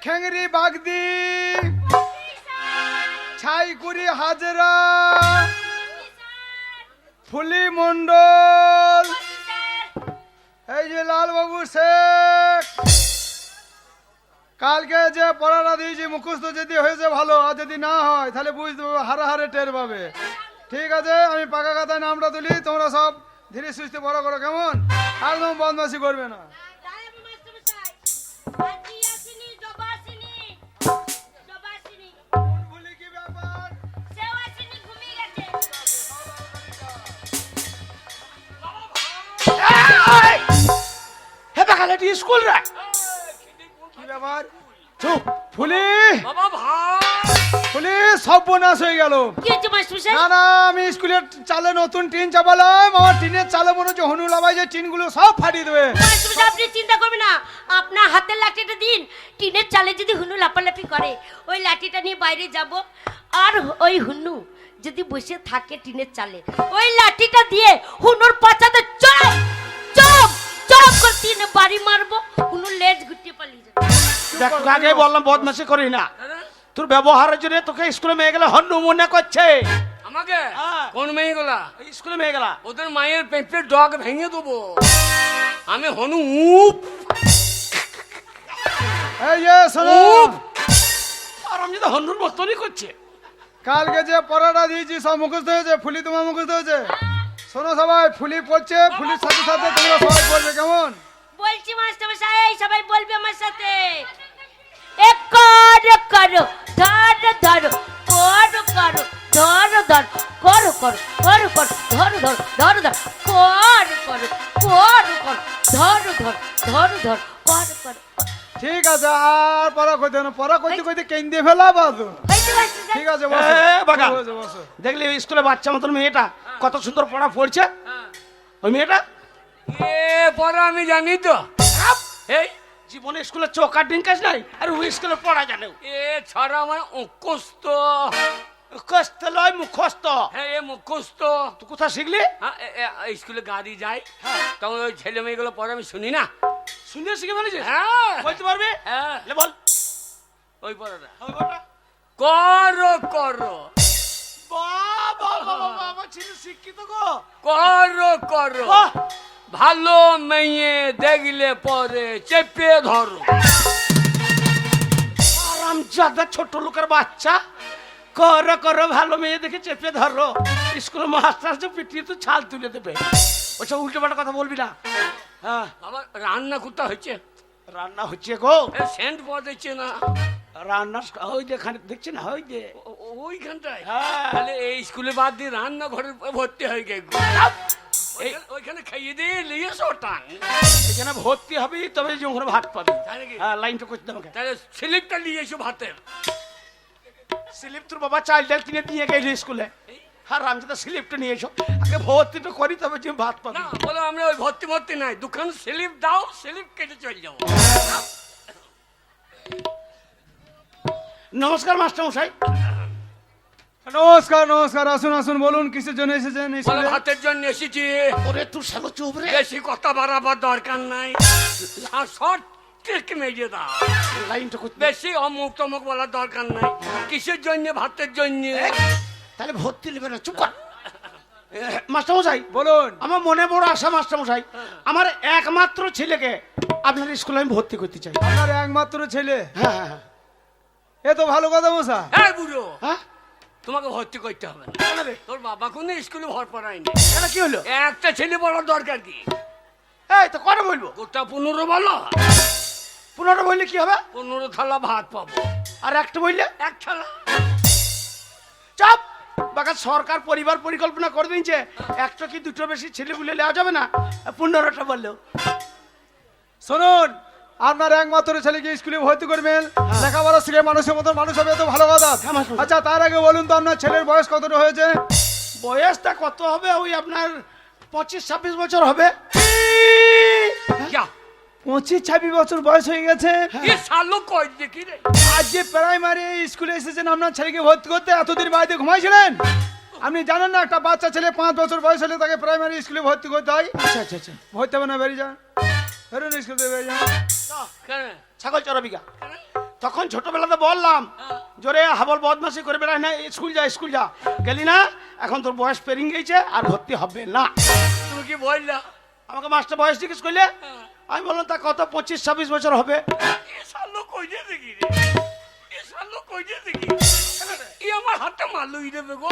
খেংরি বাগদি, ছাইকুড়ি হাজরা, ফুলি মন্ডল, এই যে লালবাবু শেখ। কালকে যে পড়াটা দিয়েছি মুখস্থ যদি হয়েছে ভালো, আর যদি না হয় তাহলে বুঝতে পারবে, হারে হারে টের পাবে। ঠিক আছে, আমি পাকা খাতায় নামটা তুলি, তোমরা সব ধীরে সুস্থে বড় করো, কেমন? একদম বদমাশি করবে না। স্কুল রে কি ব্যাপার? চুপ ফুলি, বাবা ভাই, ফুলি সব বোনাস হয়ে গেল। কি হচ্ছে মাস্টারমশাই? না না, আমি স্কুলের চালে নতুন টিন চাপালাম, আমার টিনের চালে মনে হচ্ছে হনু লাভাই যে টিনগুলো সব ফাটিয়ে দেবে। মাস্টারমশাই আপনি চিন্তা করবেন না, আপনার হাতের লাঠিটা দিন, টিনের চালে যদি হুনু লাপালাপি করে ওই লাঠিটা নিয়ে বাইরে যাব, আর ওই হুনু যদি বসে থাকে টিনের চালে, ওই লাঠিটা দিয়ে হুনুর পাছাতে চপ চপ চপ করে তিন বাড়ি মারবো, হুনুর লেজ গুটিয়ে পালিয়ে যাবে। দেখ, আগে বললাম বদমাশি করি না। তোর ব্যবহারের জন্য তোকে স্কুলে মেয়ে গেলে হন্নু মনে করছে। আমাকে হ্যাঁ। কোন মেয়েগুলা? স্কুলে মেয়ে গেলা ওদের মায়ের পেঁপের ডগ ভেঙে দেবো আমি। হনু উপ এই যে শোনো, আর আমি তো হন্নুর মতনই করছে। কালকে যে পড়াটা দিয়েছি সব মুখস্থ হয়েছে, ফুলি তোমার মুখস্থ হয়েছে। শোনো সবাই, ফুলি পড়ছে, ফুলির সাথে সাথে তোমরা সবাই পড়বে, কেমন? বলছি মাস্টারমশাই সবাই বলবে আমার সাথে, এক করো করো ধরো ধরো করো করো ধরো ধরো করো করো করো করো ধরো ধরো ধরো ধরো করো করো করো করো ধরো ধরো ধরো ধরো করো করো। ঠিক আছে, আর পড়া করতে না, পড়া করতে করতে কেন্দ্রে ফেলা বাদু। হয়েছে মাস্টারমশাই? ঠিক আছে, বসো। বাগা বসো, বসো। দেখলি স্কুলে বাচ্চা মতন মেয়েটা কত সুন্দর পড়া পড়ছে। ওই মেয়েটা এ পড়া আমি জানি তো। এই জীবনে স্কুলে চোখ আর ডিঙ্কাস নাই, আর ওই স্কুলে পড়া জানে। এ ছাড়া আমার মুখস্থ। মুখস্থ লয় মুখস্থ। হ্যাঁ, এ মুখস্থ। তুই কোথা শিখলি? হ্যাঁ, স্কুলে গাড়ি যাই, তখন ওই ছেলে মেয়েগুলো পড়ে আমি শুনি না। শুনে শিখে ফেলেছিস? হ্যাঁ, বলতে পারবি? হ্যাঁ, লে বল। ওই পড়াটা ওই বলটা। করো করো বাবা বাবা বাবা, ছেলে শিক্ষিত গো। করো করো, বাহ! ভালো মেয়ে দেখলে পরে চেপে ধরো। আরামজাদা ছোট লোকের বাচ্চা, করো করো ভালো মেয়ে দেখে চেপে ধরো। স্কুলে মাস্টার যে পিটিয়ে তো ছাল তুলে দেবে। ওইসব উল্টো পাল্টা কথা বলবি না। হ্যাঁ, আমার রান্না করতে হচ্ছে, রান্না হচ্ছে গো। সেন্ট পাওয়া যাচ্ছে না। রান্না ওই যে এখানে দেখছি না, ওই যে ওইখানটায় হ্যাঁ। তাহলে এই স্কুলে বাদ দিয়ে রান্না ঘরে ভর্তি হয়ে গে। ওইখানে খাইয়ে দিয়ে নিয়ে শোটান। এখানে ভর্তি হবি, তবে যে ওখানে ভাত পাবি। তাই নাকি? হ্যাঁ, লাইনটা করতে আমাকে। তাহলে স্লিপটা নিয়ে এসো ভাতের। স্লিপ তোর বাবা চাল ডাল কিনে দিয়ে গেলি স্কুলে, আর আমি তো স্লিপটা নিয়ে এসো। আগে ভর্তিটা করি, তবে যে ভাত পাবি। না বলো, আমরা ওই ভর্তি নাই, দুখান স্লিপ দাও, স্লিপ কেটে চলে যাবো। নমস্কার মাস্টার মশাই। নমস্কার নমস্কার, আসুন আসুন, বলুন কিসের জন্য এসেছেন বলো, স্কুলে? ভাতের জন্য এসেছি। ওরে তুই শালো চুপ রে। বেশি কথা বাড়াবার দরকার নাই, আর শর্ট ট্রিক মেরে দাও। লাইনটা করতে বেশি অমুক তমুক বলার দরকার নাই। কিসের জন্য? ভাতের জন্য। তাহলে ভর্তি নেবে না, চুপ কর। মাস্টার মশাই বলুন। আমার মনে বড় আশা মাস্টার মশাই, আমার একমাত্র ছেলেকে আপনার স্কুলে আমি ভর্তি করতে চাই। আপনার একমাত্র ছেলে? হ্যাঁ হ্যাঁ হ্যাঁ। এ তো ভালো কথা মশা। হ্যাঁ বুড়ো, হ্যাঁ, তোমাকে ভর্তি করতে হবে না। কেন রে? তোর বাবা কোনো স্কুলে ভর পড়ায়নি। কেন, কি হলো? একটা ছেলে বলার দরকার কি? এই তো কটা বলবো? গোটা 15 বলো। 15 বললে কি হবে? 15 থালা ভাত পাবো। আর একটা বললে? এক থালা। চাপ বাকা, সরকার পরিবার পরিকল্পনা করে দিয়েছে, একটা কি দুটো বেশি ছেলেগুলো নেওয়া যাবে না। 15টা বললেও। শুনুন, আপনার একমাত্র ছেলেকে স্কুলে ভর্তি করবেন, লেখাপড়া শিখে মানুষের মতো মানুষ হবে, তো ভালো কথা। হ্যাঁ, মাস্টার। আচ্ছা, তার আগে বলুন তো আপনার ছেলের বয়স কতটা হয়েছে? বয়সটা কত হবে? ওই আপনার 25-26 বছর হবে। যা, 25-26 বছর বয়স হয়ে গেছে। এ শালো কই দেখি রে। আজ যে প্রাইমারি স্কুলে এসেছেন আপনার ছেলেকে ভর্তি করতে, এতদিন বাড়িতে ঘুমাইছিলেন? আপনি জানেন না, একটা বাচ্চা ছেলে 5 বছর বয়স হলে তাকে প্রাইমারি স্কুলে ভর্তি করতে হয়? আচ্ছা আচ্ছা আচ্ছা। ভর্তি হবে না, বেরিয়ে যান, বেরোন স্কুল থেকে, বেরিয়ে যান। কেন? ছাগল চড়াবি গা। তখন ছোটবেলাতে বললাম জোরে হাবল বদমাশি করে বেড়াই না, স্কুল যা স্কুল যা, গেলি না, এখন তোর বয়স পেরিয়ে গেছে আর ভর্তি হবে না। তুমি কি বললা? আমাকে মাস্টার বয়স জিজ্ঞেস করলে, আমি বললাম তা কত 25-26 বছর হবে। এ শালো কইছে দেখি রে, এ শালো কইছে দেখি, এ আমার হাতে মালুই দেবে গো।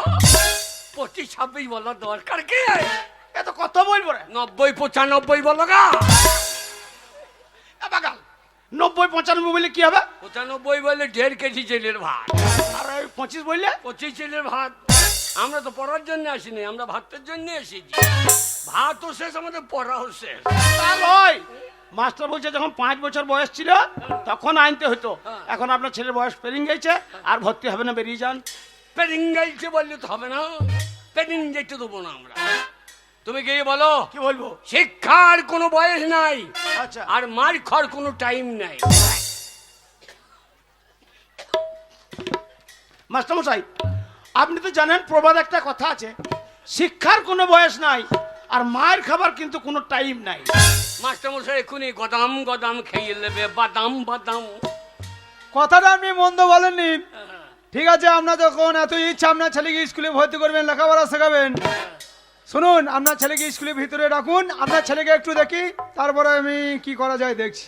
25-26 বলার দরকার কি? এত কত বলবো রে? 90-95 বলো গা। এ বাগাল 90-95 বললে কি হবে? 95 বলে 1.5 কেজি চালের ভাত, আর ওই 25 বললে 25 চালের ভাত। আমরা তো পড়ার জন্য আসিনি, আমরা ভাতের জন্য এসেছি। ভাতও শেষ, আমাদের পড়াও শেষ। তা নয়, মাস্টার বলছে যখন 5 বছর বয়স ছিল তখন আনতে হতো, এখন আপনার ছেলের বয়স পেরিয়ে গেছে আর ভর্তি হবে না, বেরিয়ে যান। পেরিং গাইছে বললে তো হবে না, পেরিং যেতে দেবো না আমরা। তুমি গিয়ে বলো কি বলবো? শিক্ষার কোনো বয়স নাই, আচ্ছা, আর মার খাওয়ার কোনো টাইম নাই। মাস্টার মশাই আপনি তো জানেন প্রবাদ একটা কথা আছে, শিক্ষার কোনো বয়স নাই আর মায়ের খাবার কিন্তু কোনো টাইম নাই। মাস্টার মশাই এক্ষুনি গদাম গদাম খেয়ে নেবে, বাদাম বাদাম। কথাটা আপনি মন্দ বলেননি। ঠিক আছে, আপনার যখন এত ইচ্ছা আপনার ছেলেকে স্কুলে ভর্তি করবেন, লেখাপড়া শেখাবেন, শুনুন আপনার ছেলেকে স্কুলের ভিতরে রাখুন, আপনার ছেলেকে একটু দেখি, তারপরে আমি কি করা যায় দেখছি।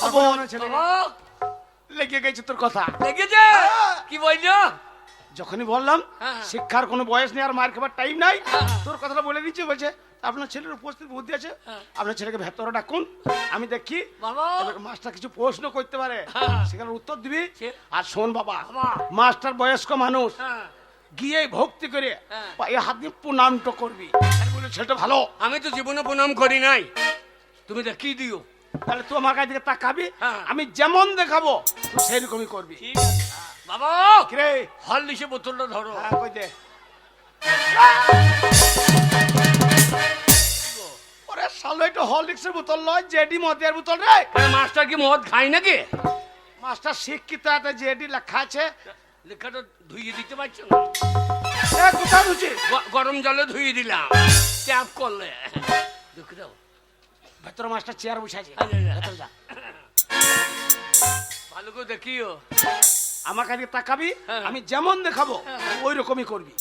এখন আপনার ছেলেকে- বাবা, লেগে গেছে তোর কথা। লেগেছে? কি বলছো? যখনই বললাম হ্যাঁ। শিক্ষার কোনো বয়স নেই আর মার খাবার টাইম নাই, হ্যাঁ। তোর কথাটা বলে দিচ্ছি। বলছে আপনার ছেলের উপস্থিত বুদ্ধি আছে, হ্যাঁ। আপনার ছেলেকে ভেতরে ডাকুন, আমি দেখি বাবা, এবার মাস্টার কিছু প্রশ্ন করতে পারে, হ্যাঁ। সেখানে উত্তর দিবি। সে- আর শোন বাবা, বাবা। মাস্টার বয়স্ক মানুষ, হ্যাঁ, গিয়ে ভক্তি করে হ্যাঁ। পায়ে হাত দিয়ে প্রণামটা করবি। আমি বলি ছেলেটা ভালো, আমি তো জীবনে প্রণাম করি নাই, তুমি দেখিয়ে দিও। তাহলে তুই আমার কাছে দিকে তাকাবি, হ্যাঁ। আমি যেমন দেখাবো তুই সেরকমই করবি। ঠিক আছে বাবা, কিরে হরলিক্সের বোতলটা ধরো। হ্যাঁ, কই দে। ওরে শালো, এটা হরলিক্সের বোতল নয়, জেডি মদের বোতল রে। মাস্টার কি মদ খায় নাকি? মাস্টার শিক্ষিত, একটা জেডি লেখা আছে। লেখাটা ধুইয়ে দিতে পারছো না? এ কোথায় রুচি? গরম জলে ধুইয়ে দিলাম, ট্যাপ করলে। দেখে দাও, ভেতরে মাস্টার চেয়ার বসে আছে, আচ্ছা, আচ্ছা। ভেতরে যা। ভালো করে দেখিও। আমার কাছে তাকাবি, হ্যাঁ। আমি যেমন দেখাবো ওই রকমই করবি।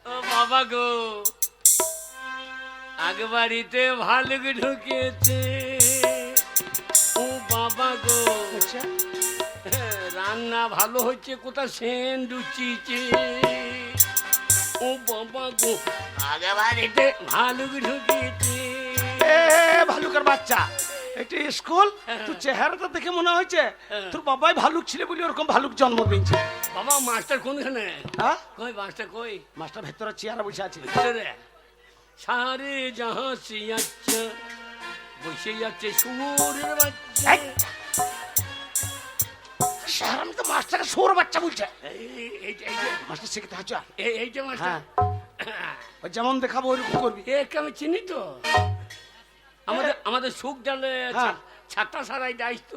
ও বাবা গো, আগে বাড়িতে ভালুক ঢুকেছে। ও বাবা গো, আচ্ছা, রান্না ভালো হচ্ছে, কোথা সেন রুচিছে। ও বাবা গো, আগে বাড়িতে ভালুক ঢুকেছে। এ ভালুকের বাচ্চা, এটা স্কুল, তোর চেহারাটা দেখে মনে হয়েছে তোর বাবাই ভালুক ছিল বলে ওরকম ভালুক জন্ম দিয়েছে। বাবা মাস্টার কোনখানে? হ্যাঁ, কই মাস্টার কই? মাস্টার ভেতরে চেয়ারে বসে আছে। ভিতরে। সারে জাহাঁ সে আচ্ছা, বসে যাচ্ছে সুরের বাচ্চা। এই! শহর তো মাস্টারকে সোর বাচ্চা বলছে। মাস্টার শিখতে হচ্ছে। এইটা মাস্টার। ওই যেমন দেখাবো ওইরকম করবি। একে আমি চিনি তো, আমাদের সুখ ডালে হ্যাঁ। ছাতা সারাই দায়িত্ব।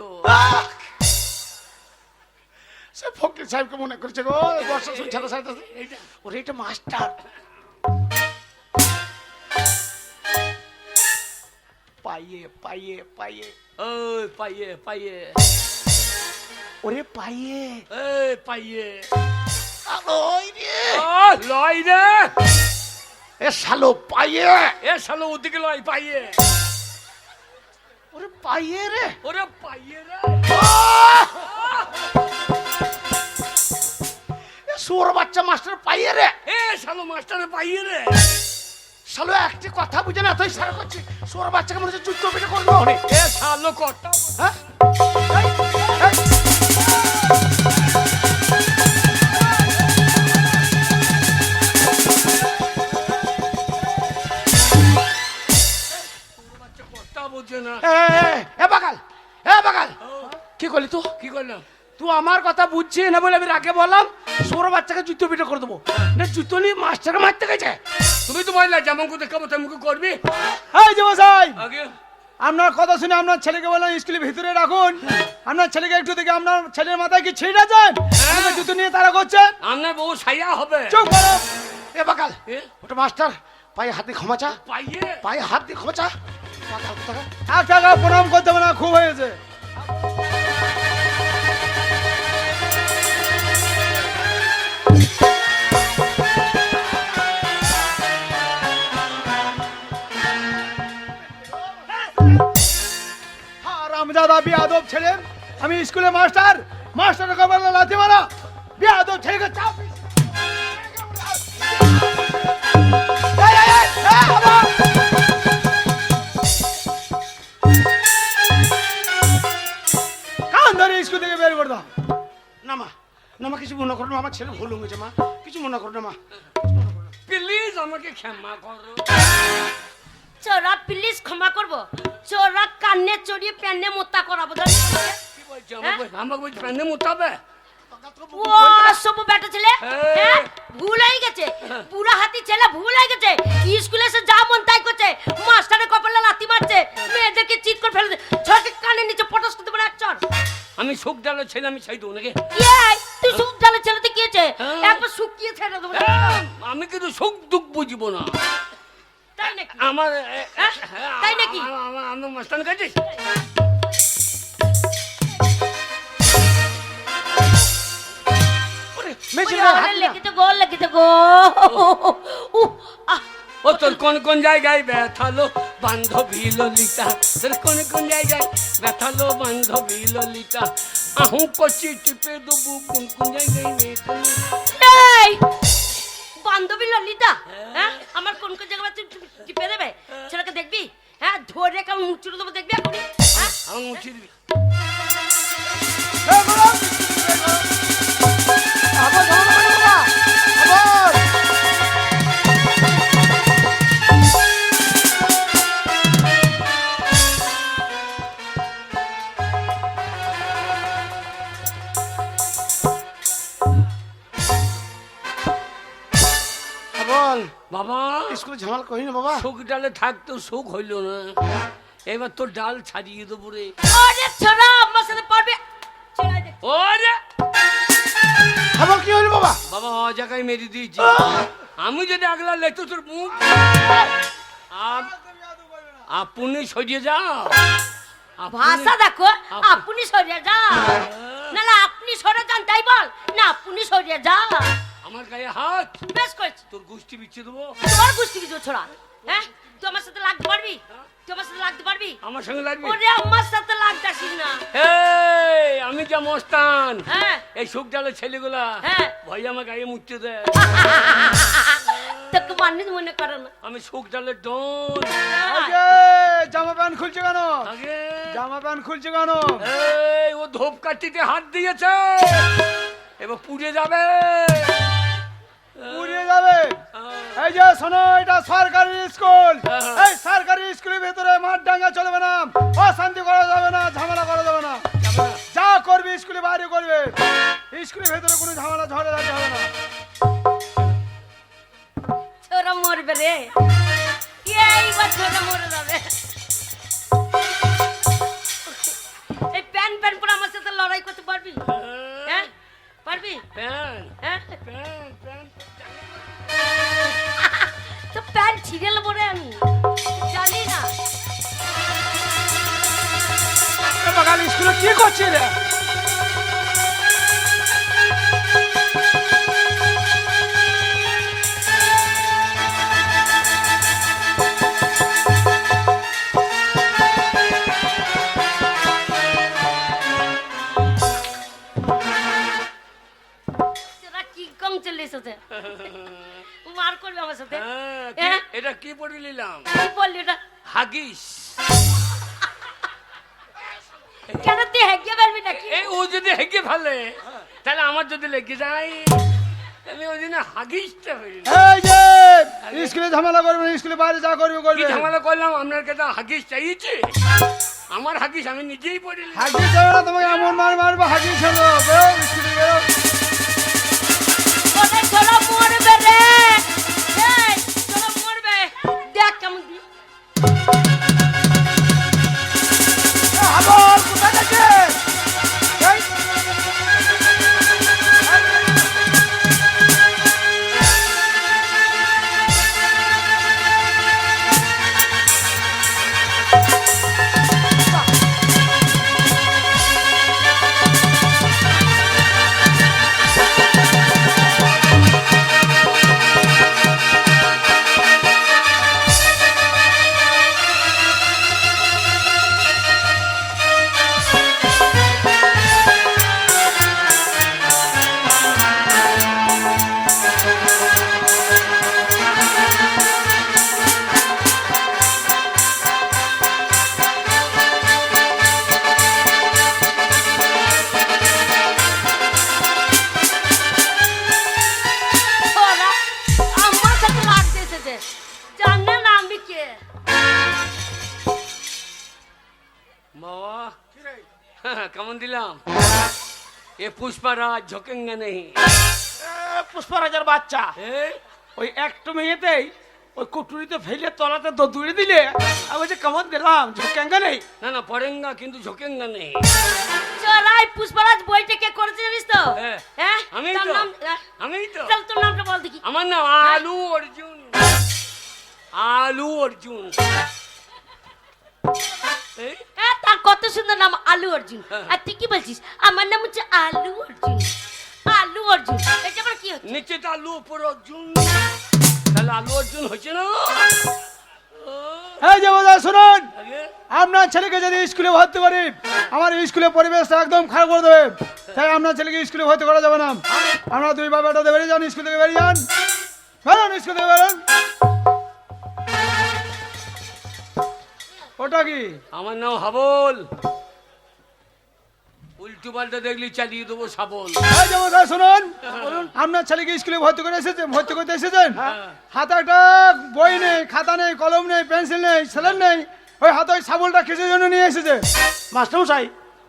সে ফকির সাহেবকে মনে করছে গো, বর্ষা শুন ছাতা সাইতে। এইটা ওরে এটা মাস্টার। পাইয়ে পাইয়ে পাইয়ে, ওই পাইয়ে পাইয়ে, ওরে পাইয়ে, এই পাইয়ে, ওই রে ও লয় রে, এ শালো পাইয়ে, এ শালো ওদিকে লয় পাইয়ে, ওরে পাইয়ে রে, ওরে পাইয়ে রে, এ সোর বাচ্চা মাস্টার পাইয়ে রে। এ শালো মাস্টারে পাইয়ে রে। শালো একটি কথা বুঝে না তুই সারা করছিস। সোর বাচ্চাকে মনে হচ্ছে যুদ্ধ পিঠে করবো। এ শালো কটা হ্যাঁ, এই, এই। বাচ্চা কথা বোঝে না। এ বাগাল, এ বাগাল, কি করলি তুই? কি করলাম? তুই আমার কথা বুঝছিস না বলে আমি আগে বললাম সোর বাচ্চাকে যুদ্ধ পিঠে করে দেবো না, জুতো নিয়ে মাস্টারকে মারতে গেছে। তুমি তো বললা যেমন করে দেখাবো তেমন করে করবি। এই যে মশাই, আগে আপনার কথা শুনে আপনার ছেলেকে বললাম স্কুলের ভিতরে রাখুন, আপনার ছেলেকে একটু দেখে, আপনার ছেলের মাথায় কি ছিট আছেন? আমাকে জুতো নিয়ে তারা করছেন। আপনার বউ ছাইয়া হবে। চুপ করো। এ বাগাল, এ? ওটা মাস্টার পায়ে হাত দিয়ে ক্ষমা চা, পাইয়ে পায়ে হাত দিয়ে ক্ষমা চা। বাগাল কোথাকার? আর টাকা প্রণাম করতে হবে না, খুব হয়েছে। বিয়াদব ছেলে, আমি স্কুলে মাস্টার, মাস্টারের কপালে লাথি মারা, বিয়াদব ছেলেকে চাপ। এই, এই, এই, আবার! কান ধরে স্কুল থেকে বের করে দাও। না মা, না মা, কিছু মনে করো না, আমার ছেলে ভুল হয়েছে মা, কিছু মনে করো না মা। প্লিজ আমাকে ক্ষমা করো। চোরা প্লিজ ক্ষমা করবো, চোরা কান্নে চড়িয়ে প্যান্নে মোতা করাবো জানিস? কি বলছো আমাকে বলছি প্যান্ডে মুতাবে? ও সব বেটা ছেলে, হ্যাঁ ভুল হয়ে গেছে, বুড়া হাতি ছেলে ভুল হয়ে গেছে। স্কুলে এসে যা মন তাই করছে, মাস্টারের কপালে লাথি মারছে, মেয়েদেরকে চিৎ করে ফেলছে, ছোটকে কানের নিচে পটাশ করতে পারে এক চড়। আমি সুখ ডালের ছেলে, আমি চাই দেবো নাকি? এই তুই সুখ জালে ছেলেতে কি হয়েছে? একবার শুকিয়ে ছেড়ে দেবো। আমি কিন্তু সুখ দুঃখ বুঝবো না। তাই নাকি? আমার তাই নাকি? আমার মাস্টার কাছে লেগেছে গো, লেগেছে গো। ও তোর কোন কোন জায়গায় ব্যথালো বান্ধবী ললিতা, তোর কোন কোন জায়গায় ব্যথালো বান্ধবী ললিতা, আহু কচি টিপে দেবো কোন কোন জায়গায় নেই। এই বান্ধবী ললিতা, হ্যাঁ আমার কোন কোন জায়গা টিপে দেবে? ছেলেকে দেখবি, হ্যাঁ ধরে কেমন মুচুরে দেবো দেখবি এখন। আমার মুছি দিবি। বাবা স্কুলে ঝামেলা করি না বাবা। সুখ ডালে থাকতেও সুখ হইল না, এবার তোর ডাল ছাড়িয়ে দেবো রে। আরে ছোড়া আমার সাথে পারবে? ওরে আবার কি হলো বাবা? বাবা জায়গায় মেরে দিয়েছি, আমি যদি আগলা লেতো তোর মুখ। আপনি সরিয়ে যাও। ভাষা দেখো, আপনি সরিয়ে যা, না না আপনি সরে যান তাই বল, না আপনি সরিয়ে যা। আমার গায়ে হাত, বেশ করেছি, তোর গোষ্ঠী বিচ্ছে দেবো। তোর গোষ্ঠী কিছু ছোড়া, হ্যাঁ তুই আমার সাথে লাগতে পারবি? তুই আমার সাথে লাগতে পারবি? আমার সঙ্গে লাগবে? ওরে আমার সাথে লাগতে আসিস না। এই আমি যা মস্তান, হ্যাঁ এই সুখ ডালের ছেলেগুলা হ্যাঁ ভাই আমার গায়ে মুছতে দেয়। তোকে মানুষ মনে করো না। আমি সুখ ডালের ডন। জামা প্যান্ট খুলছে কেন? আগে জামা প্যান্ট খুলছে কেন? এই ও ধূপ কাঠিতে হাত দিয়েছে, এবার পুড়ে যাবে। পুড়িয়ে যাবে? এই যে শোনো, এটা সরকারি স্কুল, এই সরকারি স্কুলের ভেতরে মাঠ ডাঙ্গা চলবে না, অশান্তি করা যাবে না, ঝামেলা করা যাবে না। যা করবি স্কুলে বাইরে করবে, স্কুলের ভেতরে কোনো ঝামেলা ঝড়াঝাটি হবে না। ছোরা মরবে রে, এইবার ছোরা মরে যাবে। এই প্যান প্যান পরে আমার সাথে লড়াই করতে পারবি? হ্যাঁ পারবি? প্যান হ্যাঁ প্যান প্যান তো প্যান ছিঁড়ে নেবো রে আমি, জানি না। বাগান স্কুলে কি করছি রে? তোরা কি কম চলে এসেছে, মার করবে আমার সাথে? এটা কি পড়ে নিলাম? কি বললি ওটা? হাগিস। কেন তুই হেগে পারবি নাকি? এই ও যদি হেগে ফেলে তাহলে আমার যদি লেগে যায়, আমি ওই দিনে হাগিসটা হয়ে এই যে স্কুলে ঝামেলা করবে না, স্কুলে বাইরে যা করবে কি করবে। ঝামেলা করলাম? আপনার কাছে হাগিস চাইছে? আমার হাগিস আমি নিজেই পড়ে নিলাম। হাগিস যাবে না, তোমাকে এমন মারবো হাগিস হলো। বেরো স্কুলে বেরো। ওরে ছোড়া মরবে রে, এই ছোড়া মরবে, দেখ কেমন দি। আবার কোথায় যাচ্ছে? এই কেমন দিলাম? এ পুষ্পারাজ ঝোঁকেঙ্গে নেই। পুষ্পরাজার বাচ্চা এই ওই একটু মেয়েতেই ওই কুটুরিতে ফেলে তলাতে দৌড়ে দিলে আমি বলছি কেমন দিলাম ঝোঁকেঙ্গা নেই। না না পরেঙ্গা কিন্তু ঝোঁকেঙ্গা নেই। চলাই পুষ্পরাজ বইটা কে করেছে জানিস তো? হ্যাঁ। হ্যাঁ আমিই তার তো। নাম আমিই তো। চল তোর নামটা বল দেখি। আমার নাম আলু অর্জুন। আলু অর্জুন। এই হ্যাঁ তার কত সুন্দর নাম আলু অর্জুন। হ্যাঁ। আর তুই কি বলছিস? আমার নাম হচ্ছে আলু অর্জুন। আলু অর্জুন এটা আবার কি হচ্ছে? নিচে তো আলু উপর অর্জুন, তাহলে আলু অর্জুন হয়েছে না? এই যে বোঝা শুনুন, আগে আপনার ছেলেকে যদি স্কুলে ভর্তি করি আমার স্কুলের পরিবেশটা একদম খারাপ করে দেবে, তাই আপনার ছেলেকে স্কুলে ভর্তি করা যাবে না। আমরা দুই বাবাটা বেরিয়ে যান, স্কুল থেকে বেরিয়ে যান, বেরোন স্কুল থেকে বেরোন। ওটা কি? আমার নাম হাবল। উল্টো পাল্টা দেখলি চালিয়ে দেবো শাবল। এই যে বোঝা শুনুন, আপনার ছেলেকে স্কুলে ভর্তি করতে এসেছেন, হাতে একটা বই নেই, খাতা নেই, কলম নেই, পেন্সিল নেই, স্লেট নেই, ওই হাতে ওই শাবলটা কিসের জন্য নিয়ে এসেছে? মাস্টারমশাই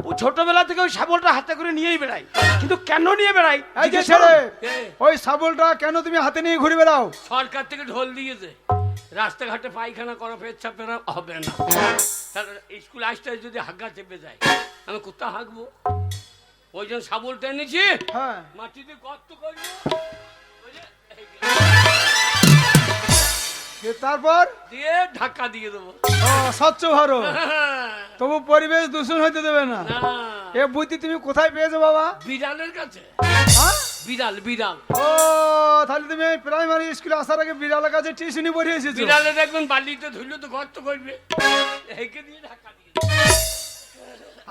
ও ছোটবেলা থেকে ওই শাবলটা হাতে করে নিয়েই বেড়াই, কিন্তু কেন নিয়ে বেড়াই এই যে জিজ্ঞেস ছেলে, করুন। ওই শাবলটা কেন তুমি হাতে নিয়ে ঘুরে বেড়াও? সরকার থেকে ঢোল দিয়েছে, রাস্তাঘাটে পায়খানা করা পেচ্ছাপ ফেরা হবে না। তাহলে স্কুল আসতে যদি হাগা চেপে যায় আমি কোথা হাঁকবো? ওই জন্য শাবলটা এনেছি, হ্যাঁ, মাটিতে গর্ত করবো, বুঝলে? তারপর দিয়ে ধাক্কা দিয়ে দেবো। ও, স্বচ্ছ ভারত, তবু পরিবেশ দূষণ হইতে দেবে না। না, এ বুদ্ধি তুমি কোথায় পেয়েছো বাবা? বিড়ালের কাছে। হ্যাঁ? বিড়াল বিড়াল ও, তাহলে তুমি প্রাইমারি স্কুলে আসার আগে বিড়ালের কাছে টিউশনি পড়ে এসেছো? বিড়ালে দেখবেন বালিতে ধুলে তো গর্ত করবে, হেঁকে দিয়ে ধাক্কা দিয়ে দেবো।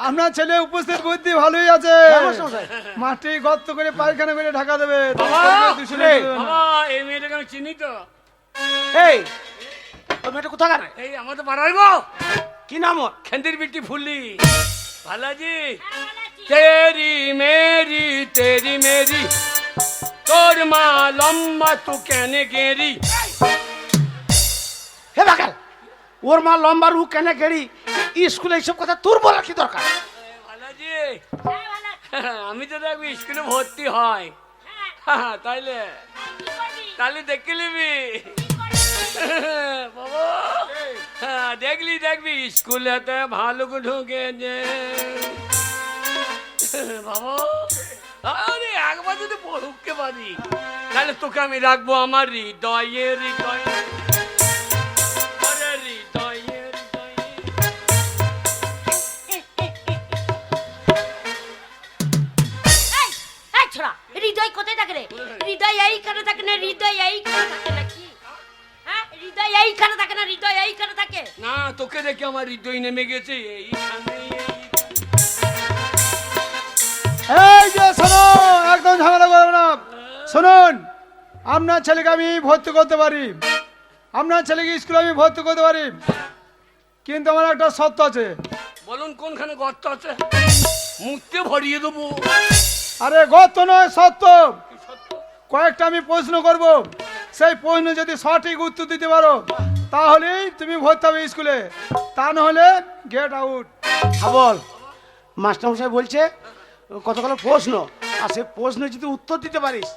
আপনার ছেলে উপস্থিত বুদ্ধি ভালোই আছে, হ্যাঁ, মাস্টারমশাই। মাটি গর্ত করে পায়খানা করে ঢাকা দেবে, তবু বাবা, পরিবেশ দূষণ হইতে দেবে না। বাবা এই মেয়েটাকে আমি চিনি তো। এই ওই মেয়েটা কোথাকার? এই আমাদের পাড়ার গো, কি নাম ওর? খেন্দির বিটি ফুলি। ভালাজি তেরি মেরি তেরি মেরি, তোর মা লম্বা তু কেনে গেরি। হে বাকাল, ওর মা লম্বা রু কেন গেড়ি, স্কুলে এইসব কথা তোর বলার কি দরকার? ভালাজি আমি তো দেখবি স্কুলে ভর্তি হয়, তাইলে তাহলে দেখে নিবি বাবা। দেখলি দেখবি স্কুলেতে ভালো ঢুকে যে বাবা। আরে একবার যদি পড়ুকতে পারি তাহলে তোকে আমি রাখবো আমার হৃদয়ে হৃদয়ে, আরে হৃদয়ে হৃদয়ে। এই এই ছোড়া, হৃদয় কোথায় থাকে রে? হৃদয় এইখানে থাকে না, হৃদয় এইখানে থাকে নাকি? হ্যাঁ হৃদয় এইখানে থাকে না, হৃদয় এইখানে থাকে? না তোকে দেখে আমার হৃদয় নেমে গেছে এইখানে। এই যে শোনো, একদম ঝামেলা করবে না। শুনুন, আপনার ছেলেকে আমি ভর্তি করতে পারি, আপনার ছেলেকে স্কুলে আমি ভর্তি করতে পারি, কিন্তু আমার একটা শর্ত আছে। বলুন কোনখানে গর্ত আছে, মুখতে ভরিয়ে দেবো। আরে গর্ত নয়, সত্য। কয়েকটা আমি প্রশ্ন করব, সেই প্রশ্ন যদি সঠিক উত্তর দিতে পারো তাহলেই তুমি ভর্তি হবে স্কুলে, তা নাহলে গেট আউট। বল, মাস্টারমশাই বলছে কতগুলো প্রশ্ন, আর সেই প্রশ্ন যদি উত্তর দিতে পারিস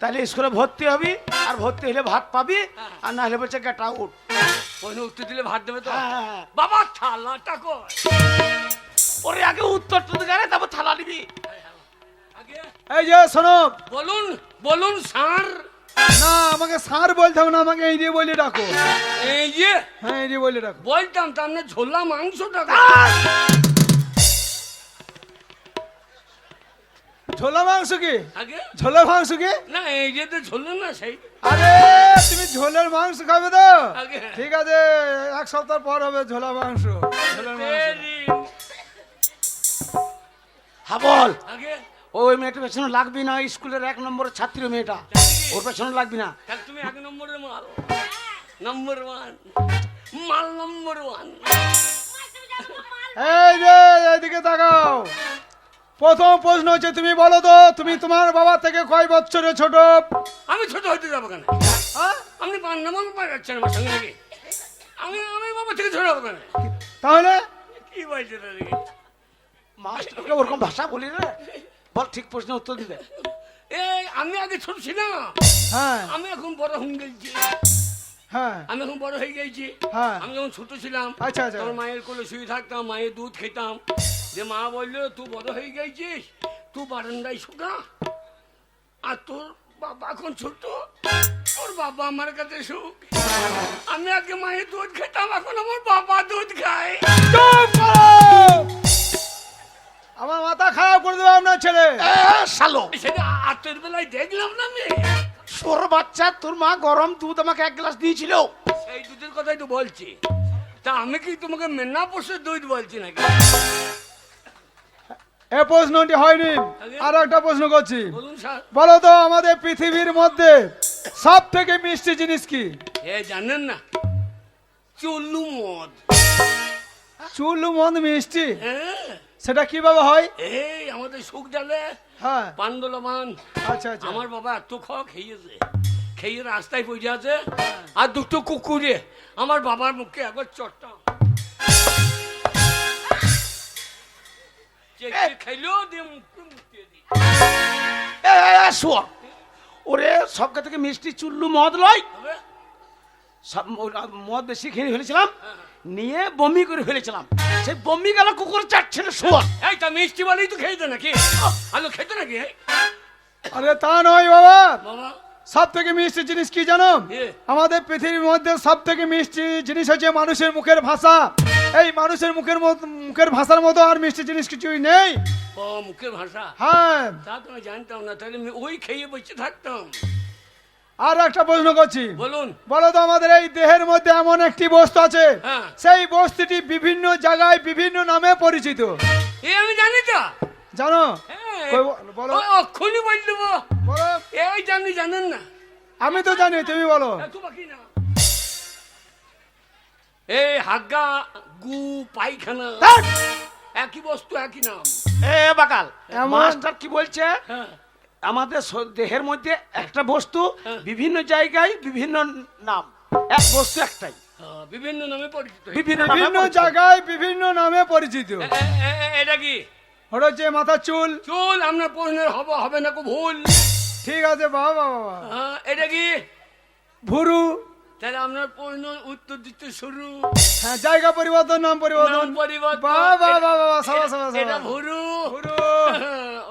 তাহলে স্কুলে ভর্তি হবি, আর ভর্তি হলে ভাত পাবি, আর না হলে বলছে গেট আউট। ওই উত্তর দিলে ভাত দেবে তো? হ্যাঁ। বাবা থালাটা কই? ওরে আগে উত্তরটা দিকে আরে, তারপর থালা নিবি। আগে এই যে শোনো, বলুন বলুন স্যার। না আমাকে স্যার বলতে হবে না, আমাকে এই দিয়ে বলে ডাকো। এই যে হ্যাঁ, এই দিয়ে বলে ডাকো। বলতাম তার না ঝোলা মাংসটা ছোলা মাংস কি? আগে ছোলা মাংস কি? না এই যে তো ঝোল না সেই আরে তুমি ঝোলের মাংস খাবে তো? আগে। ঠিক আছে, এক সপ্তাহ পর হবে ঝোলা মাংস। ঝোলের মাংস। তেরি। হ্যাঁ বল, আগে ওই মেয়েটা পেছনে লাগবি না, স্কুলের 1 নম্বরের ছাত্রী মেয়েটা, ওর পেছনে লাগবি না। তাহলে তুমি 1 নম্বরের মাল, নম্বর 1 মাল, নম্বর 1। এই যে এইদিকে তাকাও, প্রথম প্রশ্ন হচ্ছে তুমি বলো তো, তুমি তোমার বাবা থেকে কয় বছরের ছোট? আমি ছোট হইতে যাবো কেন? হ্যাঁ? আপনি পান্নামান পাচ্ছেন আমার সঙ্গে নাকি? আমি আমি বাবা থেকে ছোট হবো কেন? তাহলে কি বলছে তাদেরকে? মাস্টারকে ওরকম ভাষা বলি রে, বল ঠিক প্রশ্নের উত্তর দিবে। এই আমি আগে ছোট ছিলাম, হ্যাঁ আমি এখন বড় হয়ে গেছি। হ্যাঁ আমি এখন বড় হয়ে গেছি। হ্যাঁ। আমি যখন ছোট ছিলাম আচ্ছা, আচ্ছা। তখন মায়ের কোলে শুয়ে থাকতাম, মায়ের দুধ খেতাম। যে মা বললো তুই বড় হয়ে গেছিস, তুই বারান্দায় শুকা, আর তোর বাবা এখন ছোট, তোর বাবা আমার কাছে সুখ। আমি আগে মায়ের দুধ খেতাম, এখন আমার বাবা দুধ খায়। চুপ করো! আমার মাথা খারাপ করে দেবে আপনার ছেলে। শালো সেটা আত্মের বেলায় দেখলাম না আমি। তোর বাচ্চা, তোর মা গরম দুধ আমাকে 1 গ্লাস দিয়েছিল। সেই দুধের কথাই তো বলছি। তা আমি কি তোমাকে মেনা পোষে দুধ বলছি নাকি? এ প্রশ্নটি হয়নি, আর একটা প্রশ্ন করছি। বলুন স্যার। বলো তো আমাদের পৃথিবীর মধ্যে সব থেকে মিষ্টি জিনিস কি? এ জানেন না, চুল্লু মদ। চুলু মন মিষ্টি, হ্যাঁ, সেটা কিভাবে হয়? এই আমাদের সুখ ডালে হ্যাঁ, পান্দোলমান। আচ্ছা আচ্ছা। আমার বাবা এত খাওয়া খেয়েছে, খেয়ে রাস্তায় পড়ে আছে, আর দুটো কুকুরে আমার বাবার মুখে একবার চটটা খেলেও দিয়ে মুখে মুখে দিই। শোয়া, ওরে সবকে থেকে মিষ্টি চুল্লু মদ লয়। তবে সব মদ বেশি খেয়ে ফেলেছিলাম, নিয়ে বমি করে ফেলেছিলাম। সেই বমি গেল কুকুর চাটছিল। শোয়া, এই তা মিষ্টি বলেই তো খেয়েছে নাকি? আলো খেতে নাকি? আরে তা নয় বাবা, বাবা সব থেকে মিষ্টি জিনিস কি জানো? কি? আমাদের পৃথিবীর মধ্যে সব থেকে মিষ্টি জিনিস হচ্ছে মানুষের মুখের ভাষা। এই মানুষের মুখের ভাষার মতো আর মিষ্টি জিনিস কিছুই নেই। ও মুখের ভাষা, হ্যাঁ, তা তো আমি জানতাম না, তাহলে আমি ওই খেয়ে বসে থাকতাম। আর একটা প্রশ্ন করছি। বলুন। বলো তো আমাদের এই দেহের মধ্যে এমন একটি বস্তু আছে, হ্যাঁ। সেই বস্তুটি বিভিন্ন জায়গায় বিভিন্ন নামে পরিচিত। এ আমি জানি তো। জানো? হ্যাঁ, কই বলো ওই অক্ষুনি বল দেবো। বলো। এই জানি, জানেন না? আমি তো জানি, তুমি বলো। এত বাকি না। এই হাগা গু পায়খানা ধ্যাৎ! একই বস্তু, একই নাম। এ বাকাল, এমন- মাস্টার কি বলছে? হ্যাঁ, আমাদের দেহের মধ্যে একটা বস্তু হ্যাঁ। বিভিন্ন জায়গায় বিভিন্ন নাম, এক বস্তু একটাই, হ্যাঁ, বিভিন্ন নামে পরিচিত। বিভিন্ন নামে বিভিন্ন পরিচিত। জায়গায় বিভিন্ন নামে পরিচিত। এটা কি? ওটা হচ্ছে মাথার চুল। চুল আপনার প্রশ্নের হবে না কো ভুল। ঠিক আছে বাবা বাবা। হ্যাঁ, এটা কি? ভুরু। তাহলে আপনার প্রশ্ন উত্তর দিতে শুরু। হ্যাঁ, জায়গা পরিবর্তন, নাম পরিবর্তন। নাম পরিবর্তন। বাবা বাবা বাবা, সাবাস সাবাস এটা সাবাস। ভুরু। ভুরু।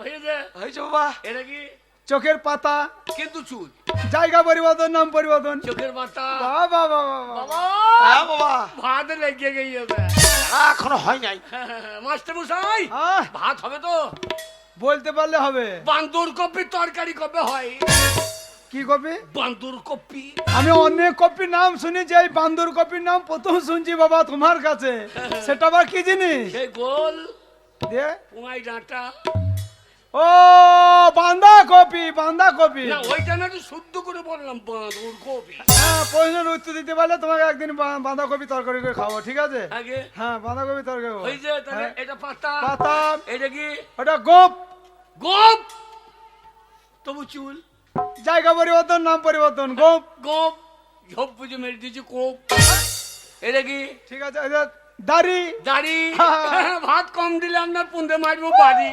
হয়েছে। হয়েছে বাবা। এটা কি? চোখের পাতা। কিন্তু চুল। জায়গা পরিবর্তন, নাম পরিবর্তন। চোখের পাতা। বাবা বাবা বাবা। বাবা হ্যাঁ বাবা, ভাত লেগে গিয়েছে। এখনো হয় নাই। মাস্টার মশাই, আহ, ভাত হবে তো? বলতে পারলে হবে। বান্দর কপির তরকারি কবে হয়? কি কপি? বান্দর কপি। আমি অনেক কপির নাম শুনেছি, এই বান্দর কপির নাম প্রথম শুনছি বাবা তোমার কাছে। সেটা আবার কি জিনিস? সেই গোল দিয়ে পুঙাই ডাঁটা। ও বান্দা কপি, বান্দা কপি। না ওইটা না, শুদ্ধ করে বললাম বান্দর কপি। হ্যাঁ, প্রশ্নের উত্তর দিতে পারলে তোমাকে একদিন বাঁধাকপি তরকারি করে খাবো, ঠিক আছে? আগে হ্যাঁ, বাঁধাকপি তরকারি খাবো। ওই যে তাহলে হ্যাঁ, এটা পাতা। পাতা। এটা কি? ওটা গোপ। গোপ। তবু চুল। জায়গা পরিবর্তন, নাম পরিবর্তন। গোপ। গোপ। ঝোপ বুঝে মেরে দিয়েছি কোপ। এটা কি? ঠিক আছে, এই যে দাড়ি। দাড়ি। হ্যাঁ। ভাত কম দিলে আপনার পুন্দে মারবো বাড়ি।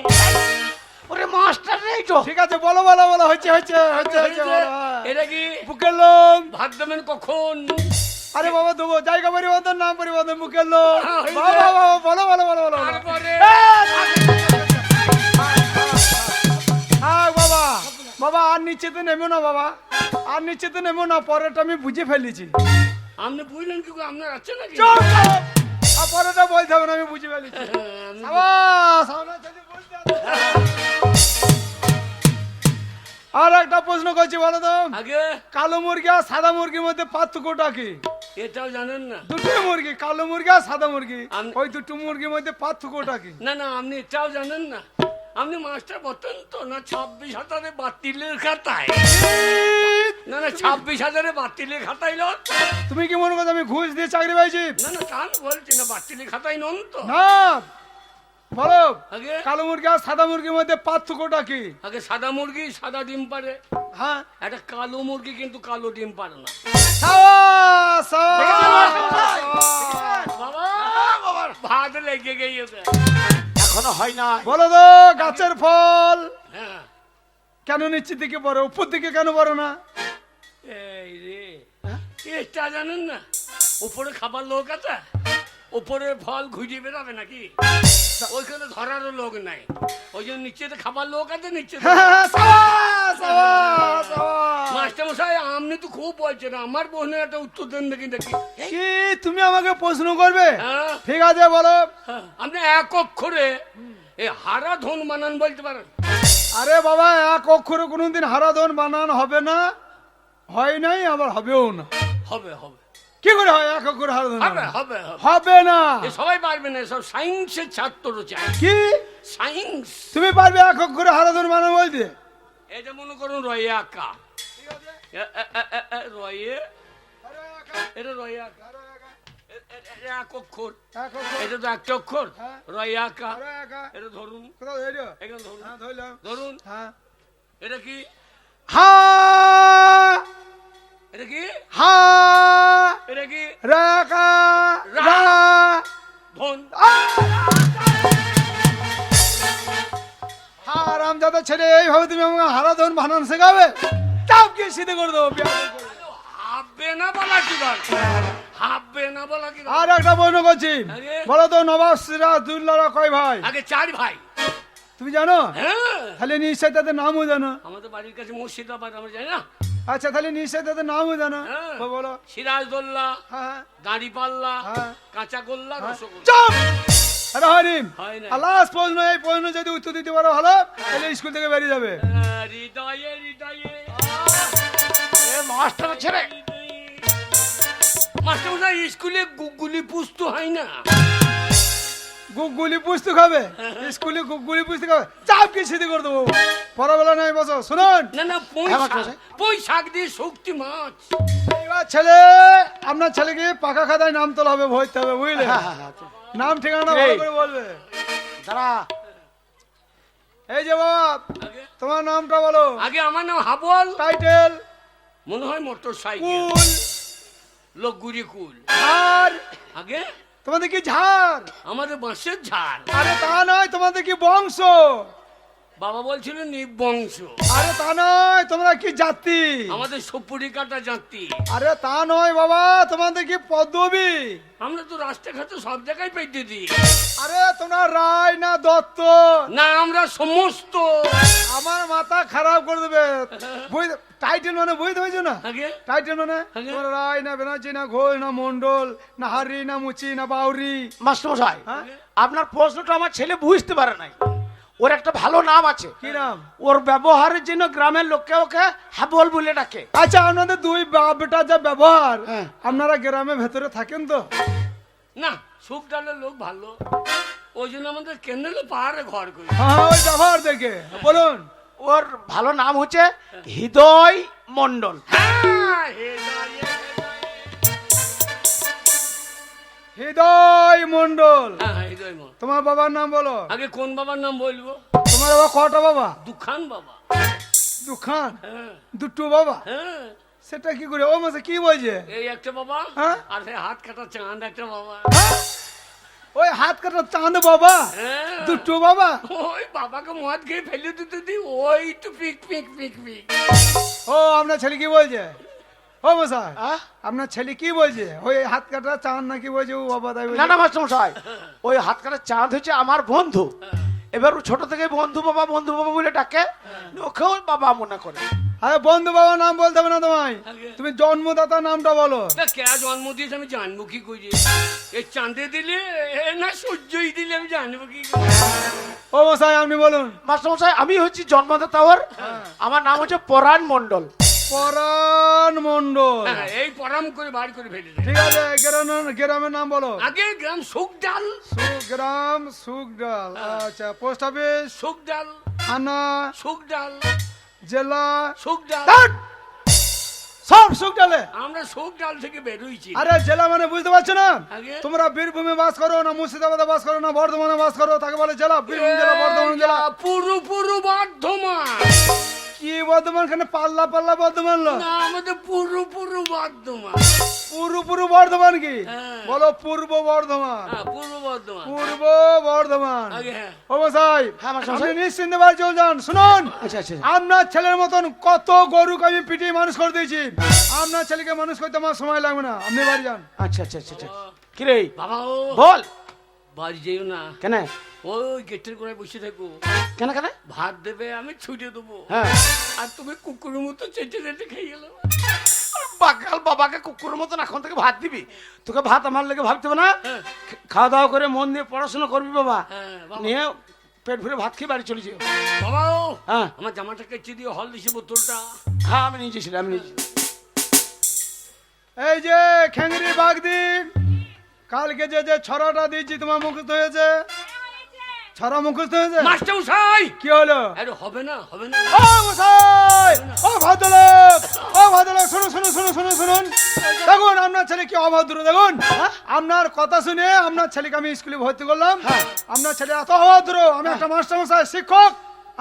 ওরে মাস্টার নেই তো। ঠিক আছে, বলো বলো বলো, হচ্ছে হচ্ছে হচ্ছে হচ্ছে বলো, হ্যাঁ। এটা কি? বুকের লোম। ভাত দেবেন কখন? আরে বাবা দেবো, জায়গা পরিবর্তন, নাম পরিবর্তন, বুকের লোম। হ্যাঁ, হয়েছে। বাবা বাবা, বলো বলো বলো বলো বলো। তারপরে হ্যাঁ বাবা, বাবা আর নিচেতে নেমো না বাবা, আর নিচেতে নেমো না, পরেরটা আমি বুঝে ফেলেছি। আপনি বুঝলেন কি? আপনার আছে নাকি? চুপ চুপ। আর পরেরটা বলতে হবে না, আমি বুঝে ফেলেছি। সাবাস, সামনে থেকে বলতে হবে। আর একটা প্রশ্ন করছি, বলো তো আগে কালো মুরগি আর সাদা মুরগির মধ্যে পার্থক্যটা কি? এটাও জানেন না? দুটো মুরগি, কালো মুরগি আর সাদা মুরগি, ওই দুটো মুরগির মধ্যে পার্থক্যটা কি? না না, আপনি এটাও জানেন না? আপনি মাস্টার বলতেন তো না 26,000 বাতিলের খাতায়? না না, 26,000 বাতিলের খাতায় নন। তুমি কি মনে করছো আমি ঘুষ দিয়ে চাকরি পাইছি? না না, তা বলছি না, বাতিলের খাতায় নন তো। না, বলো আগে কালো মুরগি আর সাদা মুরগির মধ্যে পার্থক্যটা কি? আগে সাদা মুরগি সাদা ডিম পারে, হ্যাঁ, একটা কালো মুরগি কিন্তু কালো ডিম পারে না। সাবাস, সাবাস। বাবা ভাত লেগে গিয়েছে। এখন এখনো হয় না। বলো তো গাছের ফল হ্যাঁ কেন নিচের দিকে পড়ে, উপর দিকে কেন পড়ে না? এই রে এটা জানেন না, উপরে খাবার লোক আছে, উপরে ফল ঘুরিয়ে বেরোবে নাকি? ওইখানে ধরারও লোক নাই, ওই জন্য নিচে খাবার লোক আছে, নিচে মাস্টার মশাই আপনি তো খুব বলছেন, আমার বোনের একটা উত্তর দেন দেখি দেখি। কি তুমি আমাকে প্রশ্ন করবে? হ্যাঁ ঠিক আছে বলো। হ্যাঁ, আপনি এক অক্ষরে এই হারা ধন বানান বলতে পারেন? আরে বাবা, এক অক্ষরে কোনোদিন হারাধন বানান হবে না, হয় নাই, আবার হবেও না। হবে হবে কি করে হয় এক অক্ষরে হারাধন? হবে হবে হবে। হবে না। এ সবাই পারবে না, সব সায়েন্সের ছাত্র চাই। কি সায়েন্স তুমি পারবে এক অক্ষরে হারাধন বানান বলতে? এই যে মনে করুন রয়ে আঁকা, রয়ে এটা রয়ে আঁকা, এক অক্ষর, এক অক্ষর। এটা তো একটা অক্ষর, হ্যাঁ। রয়ে আঁকা, আরে একা। এটা ধরুন, কোথাও ধরো? এখানে ধরুন, হ্যাঁ, ধরলাম। ধরুন, হ্যাঁ। এটা কি, হা এটা কি, হা এটা কি রেখা রা। রা। ধন। হারামজাদা ছেলে, এইভাবে তুমি আমাকে হারাধন বানান শেখাবে? চাপকে সিধে করে দেবো। হাববে না বলা কি দরকার, হাববে না বলা কি দরকার? আর একটা প্রশ্ন করছি, আরে। বলো তো নবাব সিরাজউদ্দৌলা কয় ভাই? আগে 4 ভাই। তুমি জানো? হ্যাঁ তাহলে নিশ্চয় তাদের নামও জানো। আমাদের বাড়ির কাছে মুর্শিদাবাদ, আমরা জানি না? আচ্ছা, তাহলে নিশ্চয় তাদের নামও জানো। হ্যাঁ। বলো। সিরাজদৌল্লা, হ্যাঁ দাঁড়িপাল্লা, হ্যাঁ। কাঁচাগোল্লা, হ্যাঁ। রসগোল্লা। চুপ! আরে হরিম, হয় না। লাস্ট প্রশ্ন, এই প্রশ্ন যদি উত্তর দিতে পারো ভালো, তাহলে স্কুল থেকে বেরিয়ে যাবে। হৃদয়ে হৃদয়ে এ মাস্টার ছেলে, মাস্টার মশাই, স্কুলে গুগলি পুস্তু হয় না? গুগলি পুস্তক হবে স্কুলে, গুগলি পুস্তক হবে। চাপকে সিধে করে দেবো। পড়াবেলা নাই, বসো। শুনুন না না, হ্যাঁ, মাস্টার মশাই। পুঁই শাক দিয়ে শক্তি মাছ। এইবার ছেলে, আপনার ছেলেকে পাকা খাতায় নাম তোলা হবে, ভরতে হবে, বুঝলে? নাম ঠিকানা ভালো করে বলবে। দাঁড়া, এই যে বাবা, আগে তোমার নামটা বলো। আগে আমার নাম হাবল, টাইটেল মনে হয় মোটর সাইকেল, কুল লোকগুড়ি কুল। আর আগে তোমাদের কি ঝাড়? আমাদের বাঁশের ঝাড়। আরে তা নয়, তোমাদের কি বংশ? বাবা বলছিল নিবংশ। আরে তা নয়, তোমরা কি জাতি? আমাদের সপুরি কাটা জাতি। আরে তা নয় বাবা, তোমাদের কি পদবী? আমরা তো রাস্তাঘাটে সব জায়গায় পেতে দিই। আরে তোমরা রায় না দত্ত? না, আমরা সমস্ত। আমার মাথা খারাপ করে দেবে। টাইটেল মানে বুঝতে পেরেছো না? আগে টাইটেল মানে আগে? তোমরা রায় না ব্যানার্জি না ঘোষ না মন্ডল না হারি না মুচি না বাউরি। মাস্টার মশাই, হ্যাঁ? আপনার প্রশ্নটা আমার ছেলে বুঝতে পারে নাই। ওর একটা ভালো নাম আছে, কি নাম? ওর ব্যবহারের জন্য গ্রামের লোককে ওকে হাবল বলে ডাকে। আচ্ছা, আপনাদের দুই বাপ বেটার যা ব্যবহার, হ্যাঁ। আপনারা গ্রামে ভেতরে থাকেন তো? না, সুখ ডালের লোক ভালো, ওই জন্য আমাদের কেন্দ্রে পাহাড়ে ঘর করি। হ্যাঁ, ওই ব্যবহার দেখে বলুন। ওর ভালো নাম হচ্ছে হৃদয় মন্ডল। হ্যাঁ, হৃদয়ে, হৃদয় মন্ডল। হ্যাঁ, হৃদয় মন। তোমার বাবার নাম বলো। আগে কোন বাবার নাম বলবো? তোমার বাবা কটা বাবা? দুখান বাবা। দুখান? হ্যাঁ দুটো বাবা? হ্যাঁ, সেটা কি করে? ও মাসে কি বলছে? এই একটা বাবা, হ্যাঁ? আর সেই হাত কাটা চাঁদ একটা বাবা। হ্যাঁ? ওই হাত কাটা চাঁদ বাবা? হ্যাঁ, দুটো বাবা? ওই বাবাকে মদ খেয়ে ফেলে দিতে দি, ওই তো পিক পিক পিক পিক। ও, আপনার ছেলে কি বলছে? ও মশাই, আহ? আপনার ছেলে কি বলছে? ওই হাত কাটা চাঁদ নাকি বলছে ও বাবা? তাই না বলছে? না মাস্টার মশাই, ওই হাত কাটা চাঁদ হচ্ছে আমার বন্ধু। এবার ও ছোট থেকে বন্ধু বাবা বলে ডাকে, ওকেও বাবা মনে করে। আরে বন্ধু বাবা নাম বলতে হবে না তোমায়, আগে। তুমি জন্মদাতা নামটা বলো। তা কে জন্ম দিয়েছে আমি জানবো কি করে? এই চাঁদে দিলে না সূর্যই দিলে আমি জানবো কি করে? ও মশাই, আপনি বলুন। মাস্টার মশাই, আমি হচ্ছি জন্মদাতা ওর। আমার নাম হচ্ছে পরাণ মন্ডল। পরাণ মন্ডল। হ্যাঁ, এই পরাম করে বার করে ফেলে দেয়। ঠিক আছে, গ্রামের নাম বলো। আগে গ্রাম সুখডাল, গ্রাম সুখডাল। আচ্ছা, পোস্ট অফিস, সুখডাল, থানা, সুখডাল, জেলা, সুখডাল। ধ্যাৎ! সব সুখডালে। আমরা সুখডাল থেকে বেরোইছি। আরে জেলা মানে বুঝতে পারছো না? আগে? তোমরা বীরভূমে বাস করো না মুর্শিদাবাদে বাস করো না বর্ধমানে বাস করো, তাকে বলে জেলা। বীরভূম জেলা, বর্ধমান জেলা। পুরো পুরো বর্ধমান। কি বর্ধমান? খানে পাল্লা পাল্লা বর্ধমান লো? না, আমাদের পুরো পুরো বর্ধমান। পুরো পুরো বর্ধমান কি? হ্যাঁ। বলো পূর্ব বর্ধমান। হ্যাঁ, পূর্ব বর্ধমান। বর্ধমান পূর্ব বর্ধমান। আগে হ্যাঁ ও মশাই, হ্যাঁ, মাস্টারমশাই। আপনি নিশ্চিন্তে বাড়ি চলে যান। শুনুন, আচ্ছা আচ্ছা আপনার ছেলের মতন কত গরুকে আমি পিটিয়ে মানুষ করে দিয়েছি, আপনার ছেলেকে মানুষ করতে আমার সময় লাগবে না, আপনি বাড়ি যান। আচ্ছা আচ্ছা আচ্ছা কি রে বাবা ও বল বাড়ি যেও না, কেন ওই গেটের করে বসে থাকো, কেন কেন ভাত দেবে আমি ছুটে দেবো, হ্যাঁ আর তুমি কুকুরের মতো চেটে চেটে খেয়ে গেলো। বাকাল বাবাকে কুকুরের মতন এখন থেকে ভাত দিবি? তোকে ভাত আমার লেগে ভাবতে হবে না, হ্যাঁ খাওয়া দাওয়া করে মন দিয়ে পড়াশোনা করবি বাবা, হ্যাঁ বাবা নিয়ে পেট ভরে ভাত খেয়ে বাড়ি চলে যাও। বাবা ও হ্যাঁ আমার জামাটা কেচে দিয়ে হল দিছে বোতলটা। হ্যাঁ আমি নিয়েছিলাম আমি নিয়েছি। এই যে খেঙ্গরি বাগদি, কালকে যে যে ছড়াটা দিয়েছি তোমার মুখস্থ হয়েছে? ছড়া মুখস্থ হয়েছে? মাস্টার মশাই কি হলো? আরে হবে না হবে না, ও মশাই, ও ভদ্রলোক, ও ভদ্রলোক, শুনুন শুনুন শুনুন শুনুন শুনুন, দেখুন আপনার ছেলে কি অভদ্র, দেখুন আপনার কথা শুনে আপনার ছেলেকে আমি স্কুলে ভর্তি করলাম, আপনার ছেলে এত অভদ্র, আমি একটা মাস্টার মশাই শিক্ষক,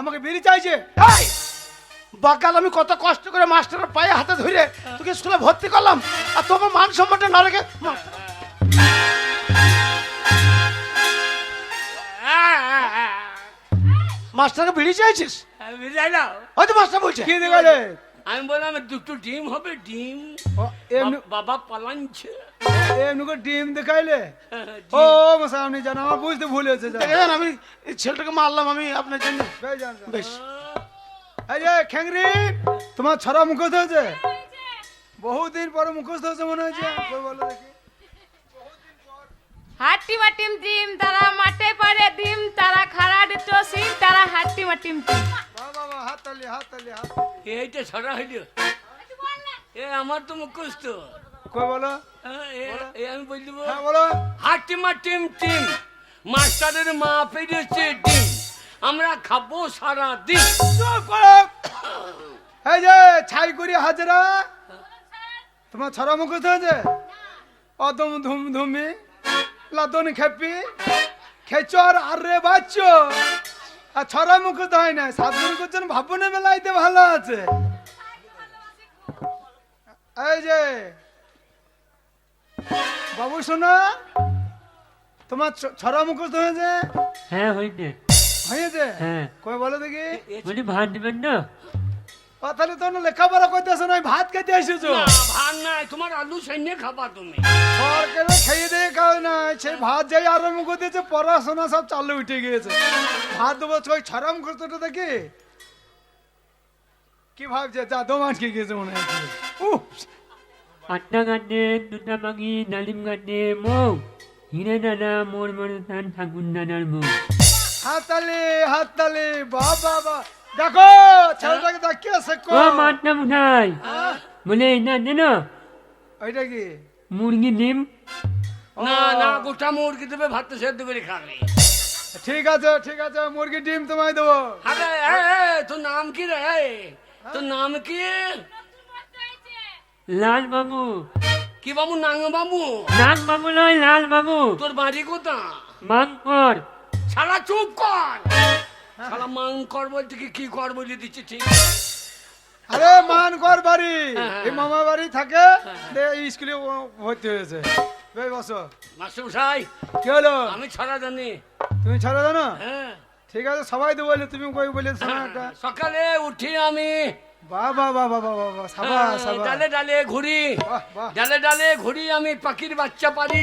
আমাকে বিড়ি চাইছে। এই, বাকাল আমি কত কষ্ট করে মাস্টারের পায়ে হাতে ধরে তোকে স্কুলে ভর্তি করলাম, আর তোমার মান সম্মানটা না রেখে মাস্টারকে বিড়ি চাইছিস? আমি যাই না, হয়তো মাস্টার বলছে কি দেখালে? আমি বললাম দুটো ডিম হবে, ডিম বাবা পালানছে। এমনি করে ডিম দেখাইলে? ও মশাই আপনি জানো, আমার বুঝতে ভুল হয়েছে। যান। দেখেন আমি এই ছেলেটাকে মারলাম আমি আপনার জন্য। বেশ, যান, যান। বেশ এই যে খেঙ্গরি, তোমার ছড়া মুখস্থ হয়েছে? বহুদিন পরে মুখস্থ হয়েছে মনে হয়েছে, কই বলো দেখি। হাট্টি মাটিম ডিম তারা মাঠে পারে ডিম তারা খাড়া দিত সিম তারা হাট্টি মাটিম ডিম। বাহ বাহ বাহ, হাত তালি হাত তালি হাত তালি। এইটা ছড়া হইল, এ আমার তো মুখস্থ। কই বলো? আমি বলে দেবো, হ্যাঁ বলো। হাটিমা টিম টিম, মাস্টারের মা পেরেছে ডিম, আমরা খাবো সারা দিন। চুপ করো। এই যে ছাই করি হাজরা, তোমার ছড়া মুখস্থ হয়েছে? অদম ধুম ধুমি লাদন খেপি খেচর আর রে বাচ্চ, আর ছড়া মুখস্থ হয় না, সাধন করছেন ভাবনে মেলাইতে ভালো আছে। এই যে বাবু শোনা, তোমার ছড়া মুখস্থ হয়েছে? হ্যাঁ হইবে। হয়েছে? হ্যাঁ কই বলো দেখি। বলি ভাত দিবেন না? ও তাহলে তো লেখাপড়া করতেছো না, ভাত খেতে এসেছো? না, ভাত নাই, তোমার আলু সৈন্য খাবা তুমি। সরকারে খেয়ে দিয়ে খাও না, সেই ভাত যাই আরম্ভ করে দিয়েছে, পড়াশোনা সব চালু উঠে গিয়েছে। ভাত দেবো ওই ছড়াম করতে দেখি কি ভাবছে, যা দম আটকে গিয়েছে মনে হচ্ছে। আটটা গাঁটে দুটা পাখি ডালিম গাঁটে মৌ হিরে দাদা মোর মনে তান ঠাকুর দাদার বউ। হাততালি বাহ বাহ বাহ, দেখো ছেলেটাকে দেখিয়ে শেখো। ও মাঠটা উঠাই বলে এটা দেন ওইটা কি? মুরগি ডিম। না না, গোটা মুরগি দেবে, ভাত সেদ্ধ করে খাবে। ঠিক আছে ঠিক আছে, মুরগি ডিম তোমায় দেবো। আরে তোর নাম কি রে? তোর নাম কি? লাল বাবু। কি বাবু? নাং বাবু? নাগ বাবু নয়, লাল বাবু। তোর বাড়ি কোথা? মাংকর। শালা চুপ কর, শালা মাংকর বলতে কি কর বলে দিচ্ছে, ঠিক? আরে মান কর বাড়ি, হ্যাঁ। এই মামা বাড়ি থাকে, এই স্কুলে ভর্তি হয়েছে। বেশ বসো। মাস্টার মশাই, কি হলো? আমি ছড়া জানি। তুমি ছাড়া জানো? হ্যাঁ ঠিক আছে, সবাই তো বলে, তুমি কই বলে শোনো একটা। সকালে উঠি আমি, বাহ বাহ বাহ বাহ বাহ বাহ, সাবাস সাবাস। ডালে ডালে ঘুরি, বাহ বাহ। ডালে ডালে ঘুরি, আমি পাখির বাচ্চা পারি,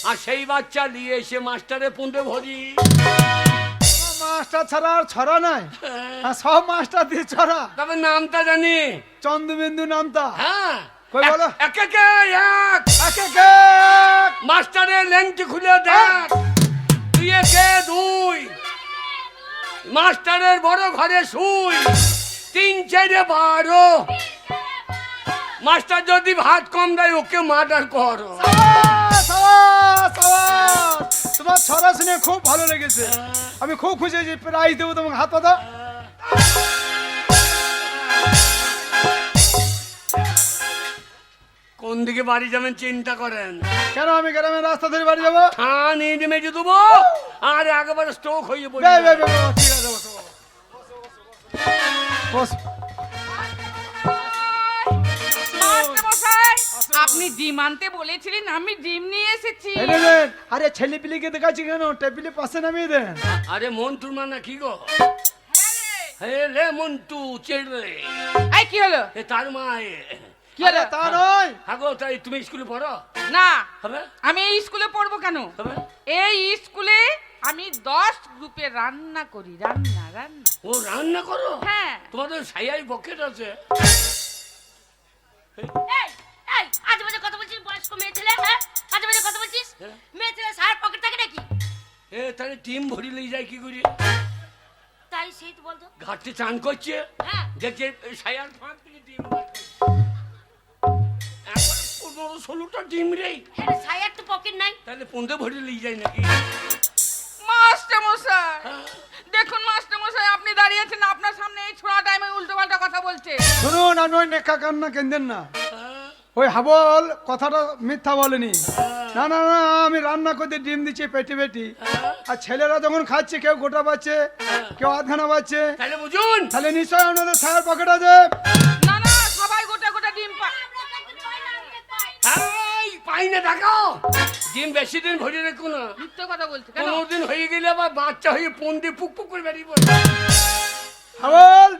আর সেই বাচ্চা নিয়ে এসে মাস্টারে পুঁতে ভরি। মাস্টার ছাড়া আর ছড়া নাই, আর সব মাস্টার দিয়ে ছড়া। তবে নামটা জানি, চন্দ্রবিন্দু নামটা। হ্যাঁ কই বলো? এক একে এক, একে কে? মাস্টারের লেংটি খুলে দেখ, তুই একে দুই, মাস্টারের বড় ঘরে শুই, 3 4 12, মাস্টার যদি ভাত কম দেয় ওকে মার্ডার করো। সাবাস, সাবাস, সাবাস। তোমার ছড়া শুনে খুব ভালো লেগেছে, আমি খুব খুশি হয়েছি, প্রাইজ দেবো তোমাকে, হাত পাতা। কোন দিকে বাড়ি যাবেন চিন্তা করেন? কেন আমি গ্রামের রাস্তা ধরে বাড়ি যাবো? হ্যাঁ নিয়ে মেজে দেবো, আর একেবারে স্ট্রোক হয়ে পড়বে। ঠিক আছে, বসো বসো। বসো। মাস্টারমশাই, আপনি ডিম আনতে বলেছিলেন, আমি ডিম নিয়ে এসেছি। এই নেন। আরে ছেলে পিলিকে দেখাচ্ছি কেন, টেবিলে পাশে নামিয়ে দেন। আরে মন্টুর মা না কি গো? হে রে মন্টু চেড়ে, এই কি হলো? এ তার মা এ। কি হলো? তা নয়, হাগো তাই তুমি স্কুলে পড়ো? না, হবে আমি এই স্কুলে পড়বো কেন? হবে। এই স্কুলে আমি 10 গ্রুপে রান্না করি, রান্না রান্না। ও রান্না করো? হ্যাঁ। তোমাদের সাইয়াই বকেট আছে? এই এই আজ বাজে কথা বলছিস, বয়স্ক মেয়ে ছেলে, হ্যাঁ আজ বাজে কথা বলছিস? মেয়ে ছেলে সার পকেট থাকে নাকি? এ তাহলে টিম ভরি লই যায় কি করি? তাই সেই তো বলতো। ঘাটতে চান করছে, হ্যাঁ দেখছে সায়ার ফাঁক থেকে ডিম বার করছে। এখন 15-16টা ডিম রে, হ্যাঁ সায়ার তো পকেট নাই। তাহলে 15 ভরি লই যায় নাকি? মাস্টারমশাই, হ্যাঁ। দেখুন মাস্টারমশাই, আপনি দাঁড়িয়ে আছেন, আপনার সামনে এই ছোড়া টাইমে উল্টো পাল্টা কথা বলছে। শুনুন, আর নয় নেকা কান্না কেন্দেন না। হ্যাঁ, ওই হাবল কথাটা মিথ্যা বলেনি। না না না, আমি রান্না করতে ডিম দিচ্ছি পেটি পেটি। আর ছেলেরা যখন খাচ্ছে, কেউ গোটা পাচ্ছে, কেউ আধখানা পাচ্ছে, তাহলে বুঝুন তাহলে নিশ্চয় ওনাদের ছায়ার পকেট আছে। না না, সবাই গোটা গোটা ডিম পায়। এই, পাই না দেখাও। ডিম বেশি দিন ভরি রেখো না, মিথ্যে কথা বলছে কেন? 15 দিন হয়ে গেলে আবার বাচ্চা হয়ে পন দিয়ে পুক পুক করে বেরিয়ে পড়ে। হাবল,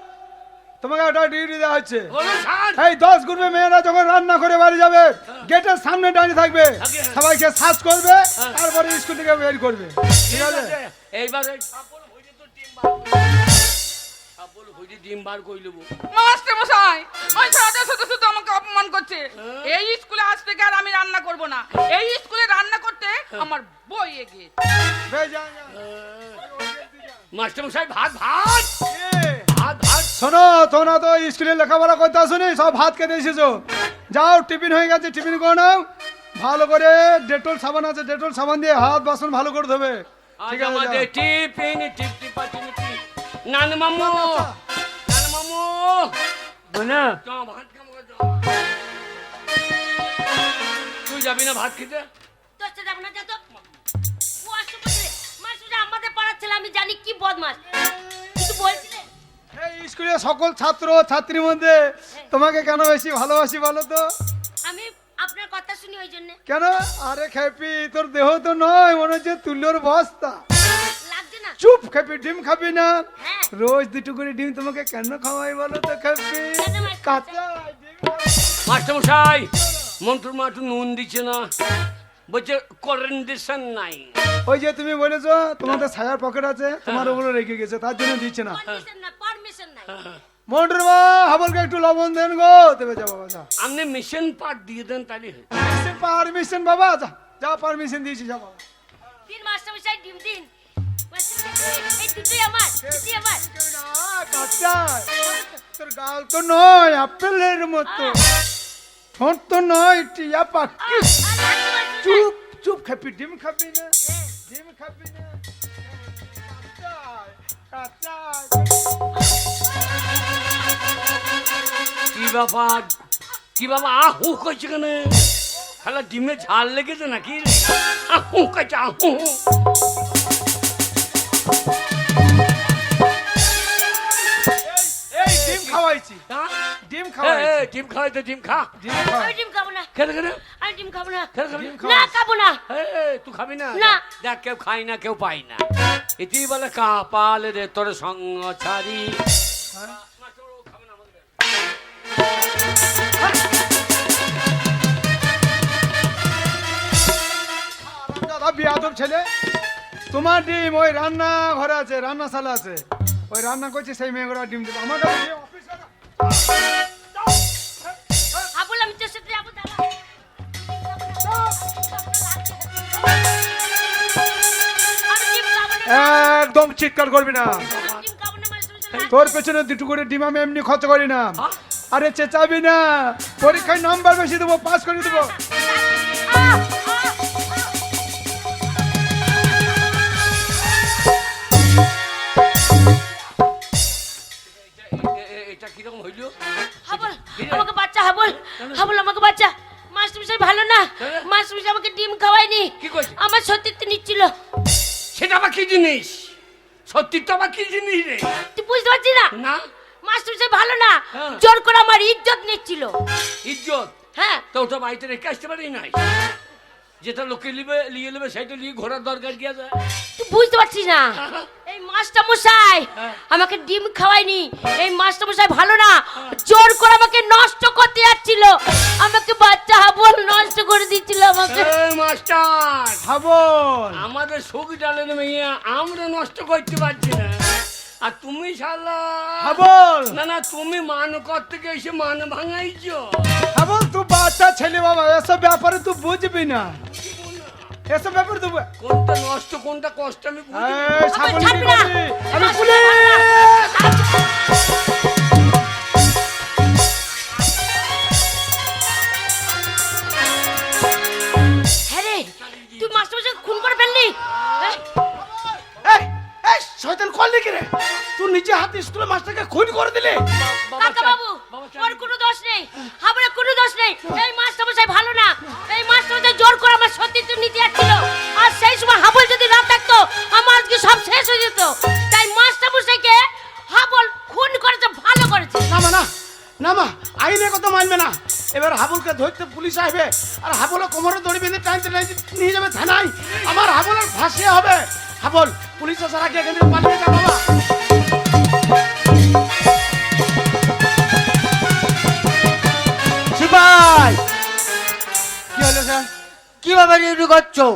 তোমাকে একটা ডিউটি দেওয়া হচ্ছে। বলো স্যার। এই 10 গ্রুপে মেয়েরা যখন রান্না করে বাড়ি যাবে, গেটের সামনে দাঁড়িয়ে থাকবে, সবাইকে সার্চ করবে, তারপরে স্কুল থেকে বের করবে, ঠিক আছে? এইবার ওই সাপল হইলে তো ডিম বার করবো। সাপল হইলে ডিম বার করে নেবো। মাস্টারমশাই, ওই ছোড়াটা শুধু শুধু আমাকে অপমান করছে। এই স্কুলে আজ থেকে আর আমি রান্না করব না। এই স্কুলে রান্না করতে আমার বই এগিয়ে। বেশ, যা, যা। মাস্টারমশাই ভাত ভাত এ, ভাত ভাত। শোনো, তোমরা তো স্কুলে লেখাপড়া করতে আসোনি, সব ভাত খেতে এসেছো। যাও, টিফিন হয়ে গেছে, টিফিন করে নাও। ভালো করে ডেটল সাবান আছে, ডেটল সাবান দিয়ে হাত বাসন ভালো করে ধোবে, ঠিক আজ আছে? আমাদের যাও। টিফিন টিপ টিপা টিপি। নান মামু, নান মামু, বলো চ ভাত খাবো চ। তুই যাবি না ভাত খেতে? তোর সাথে যাবো না, যা তো। ও আসতে বলছে, মাস্টার আমাদের পাড়ার ছেলে, আমি জানি কি বদমাস। কিছু বলছিলে? এই স্কুলে সকল ছাত্র ছাত্রীর মধ্যে তোমাকে কেন বেশি ভালোবাসি বলো তো? আমি আপনার কথা শুনি ওই জন্য। কেন? আরে খেপি, তোর দেহ তো নয়, মনে হচ্ছে তুলোর বস্তা। লাগছে না? চুপ খেপি, ডিম খাবি না? হ্যাঁ। রোজ 2টো করে ডিম তোমাকে কেন খাওয়াই বলো তো খেপি? কেন মাস্টার? কাঁচা ডিম খাবি। মাস্টারমশাই, মন্টুর মা একটু নুন দিচ্ছে না, বলছে করেন্ডেশন নাই। ওই যে তুমি বলেছো তোমাদের ছায়ার পকেট আছে, তোমার ওগুলো রেখে গেছে, তার জন্য দিচ্ছে না। পারমিশন না, পারমিশন নাই। মন্টুর মা, হাবলকে একটু লবণ দেন গো, দেবে যা বাবা, যা। আপনি মিশন পার্ট দিয়ে দেন তাহলে হয়। পারমিশন বাবা, যা যা, পারমিশন দিয়েছি, যা বাবা। দিন মাস্টার মশাই, ডিম দিন। মাস্টারমশাই, এই দুটোই আমার, দুটোই আমার। না, কাঁচা। তোর গাল তো নয় আপেলের মতো, ঠোঁট তো নয় টিয়া পাখি। আর লাগছে মাস্টারমশাই। চুপ চুপ খাবি, ডিম খাবি না, ডিম খাবি না। কাঁচা, কি ব্যাপার, কি বাবা আহু করছে কেন? খালা ডিমে ঝাল লেগেছে নাকি? আহু করছে আহু। এই ডিম খাওয়াইছি, হ্যাঁ? ডিম এ, খাওয়াইছি, এ, ডিম খাওয়াই তো ডিম খা। ডিম খাওয়াই। আমি ডিম খাবো না, খেতে খেতে আমি ডিম খাবো না। খেতে খাবি? না, খাবো না। তুই খাবি না? না। দেখ কেউ খাই না, কেউ পাই না। এটি বলে কাপাল রে তোর সঙ্গ ছাড়ি। দাদা বিয়াদব ছেলে, তোমার ডিম ওই রান্না ঘরে আছে, রান্নাশালা আছে, ওই রান্না করছে, সেই মেয়েগুলো ডিম দেবে আমার কাছে। দিয়ে অফিস করা। আবুল, আমি তোর সাথে যাবো, দাঁড়া। আমি ডিম খাবো না। একদম চিৎকার করবি না। আমি ডিম খাবো না, মাস্টারমশাই। তোর পেছনে 2টো করে ডিম আমি এমনি খরচ করি না। আরে চেঁচাবি না, পরীক্ষায় নাম্বার বেশি দেবো, পাস করে দেবো। এটা কিরকম হইল? হাবল, আমাকে বাচ্চা, হাবল, হাবল, আমাকে বাচ্চা। মাস্টারমশাই ভালো না, মাস্টারমশাই আমাকে ডিম খাওয়ায়নি। কি করছে? আমার সত্যিতে নিচ্ছিল। সেটা আবার কি জিনিস? সত্যি তো আবার কি জিনিস রে? তুই বুঝতে পারছিস না? না মাস্টার সাহেব ভালো না, হ্যাঁ। জোর করে আমার ইজ্জত নিচ্ছিল। ইজ্জত হ্যাঁ, তো ওটা বাড়িতে রেখে আসতে পারি নাই, যেটা লোকে নিয়ে নেবে সেটা নিয়ে ঘোরার দরকার কি আছে? তুই বুঝতে পারছিস না, এই মাস্টার মশাই হ্যাঁ। আমাকে ডিম খাওয়ায়নি। এই মাস্টার মশাই ভালো না, জোর করে আমাকে নষ্ট করতে যাচ্ছিল। আমাকে বাচ্চা হাবল নষ্ট করে দিচ্ছিল আমাকে। এই মাস্টার, হাবল আমাদের সুখ ডালের মেয়ে আমরা নষ্ট করতে পারছি না, আর তুমি শালা হাবল না না, তুমি মান করতে গিয়ে এসে মান ভাঙাইছো। হাবল তুই বাচ্চা ছেলে বাবা, এসব ব্যাপারে তুই বুঝবি না, এসব ব্যাপারে তুই কোনটা নষ্ট কোনটা কষ্ট আমি বুঝি না। এই ছাগল ছাড়বি না। আমি মাস্টার পুলিশ। হ্যাঁ রে, তুই মাস্টার মশাইকে খুন করে ফেললি। হ্যাঁ? এই এই শয়তান করলি কি রে? তুই নিজে হাতে স্কুলে মাস্টারকে খুন করে দিলে। কাকা বাবু, ওর কোনো দোষ নেই, হাবলের কোনো দোষ নেই। এই মাস্টার মশাই ভালো না, এই মাস্টার মশাই জোর করে আমার সতীত্ব নিতে যাচ্ছিল। আর সেই সময় হাবল যদি না থাকতো আমার আজকে সব শেষ হয়ে যেত। তাই মাস্টার মশাইকে হাবল খুন করেছে, ভালো করেছে। না মা, না না মা, আইনের কথা মানবে না। এবার হাবুলকে ধরতে পুলিশ আসবে, আর হাবুল কোমরে দড়ি বেঁধে টানতে টানতে নিয়ে যাবে থানায়। আমার হাবুলের ফাঁসি হবে। হাবল পুলিশ আসার আগে এখান থেকে পালিয়ে যা বাবা। সিপাই কি হলো স্যার? কিভাবে ডিউটি করছো?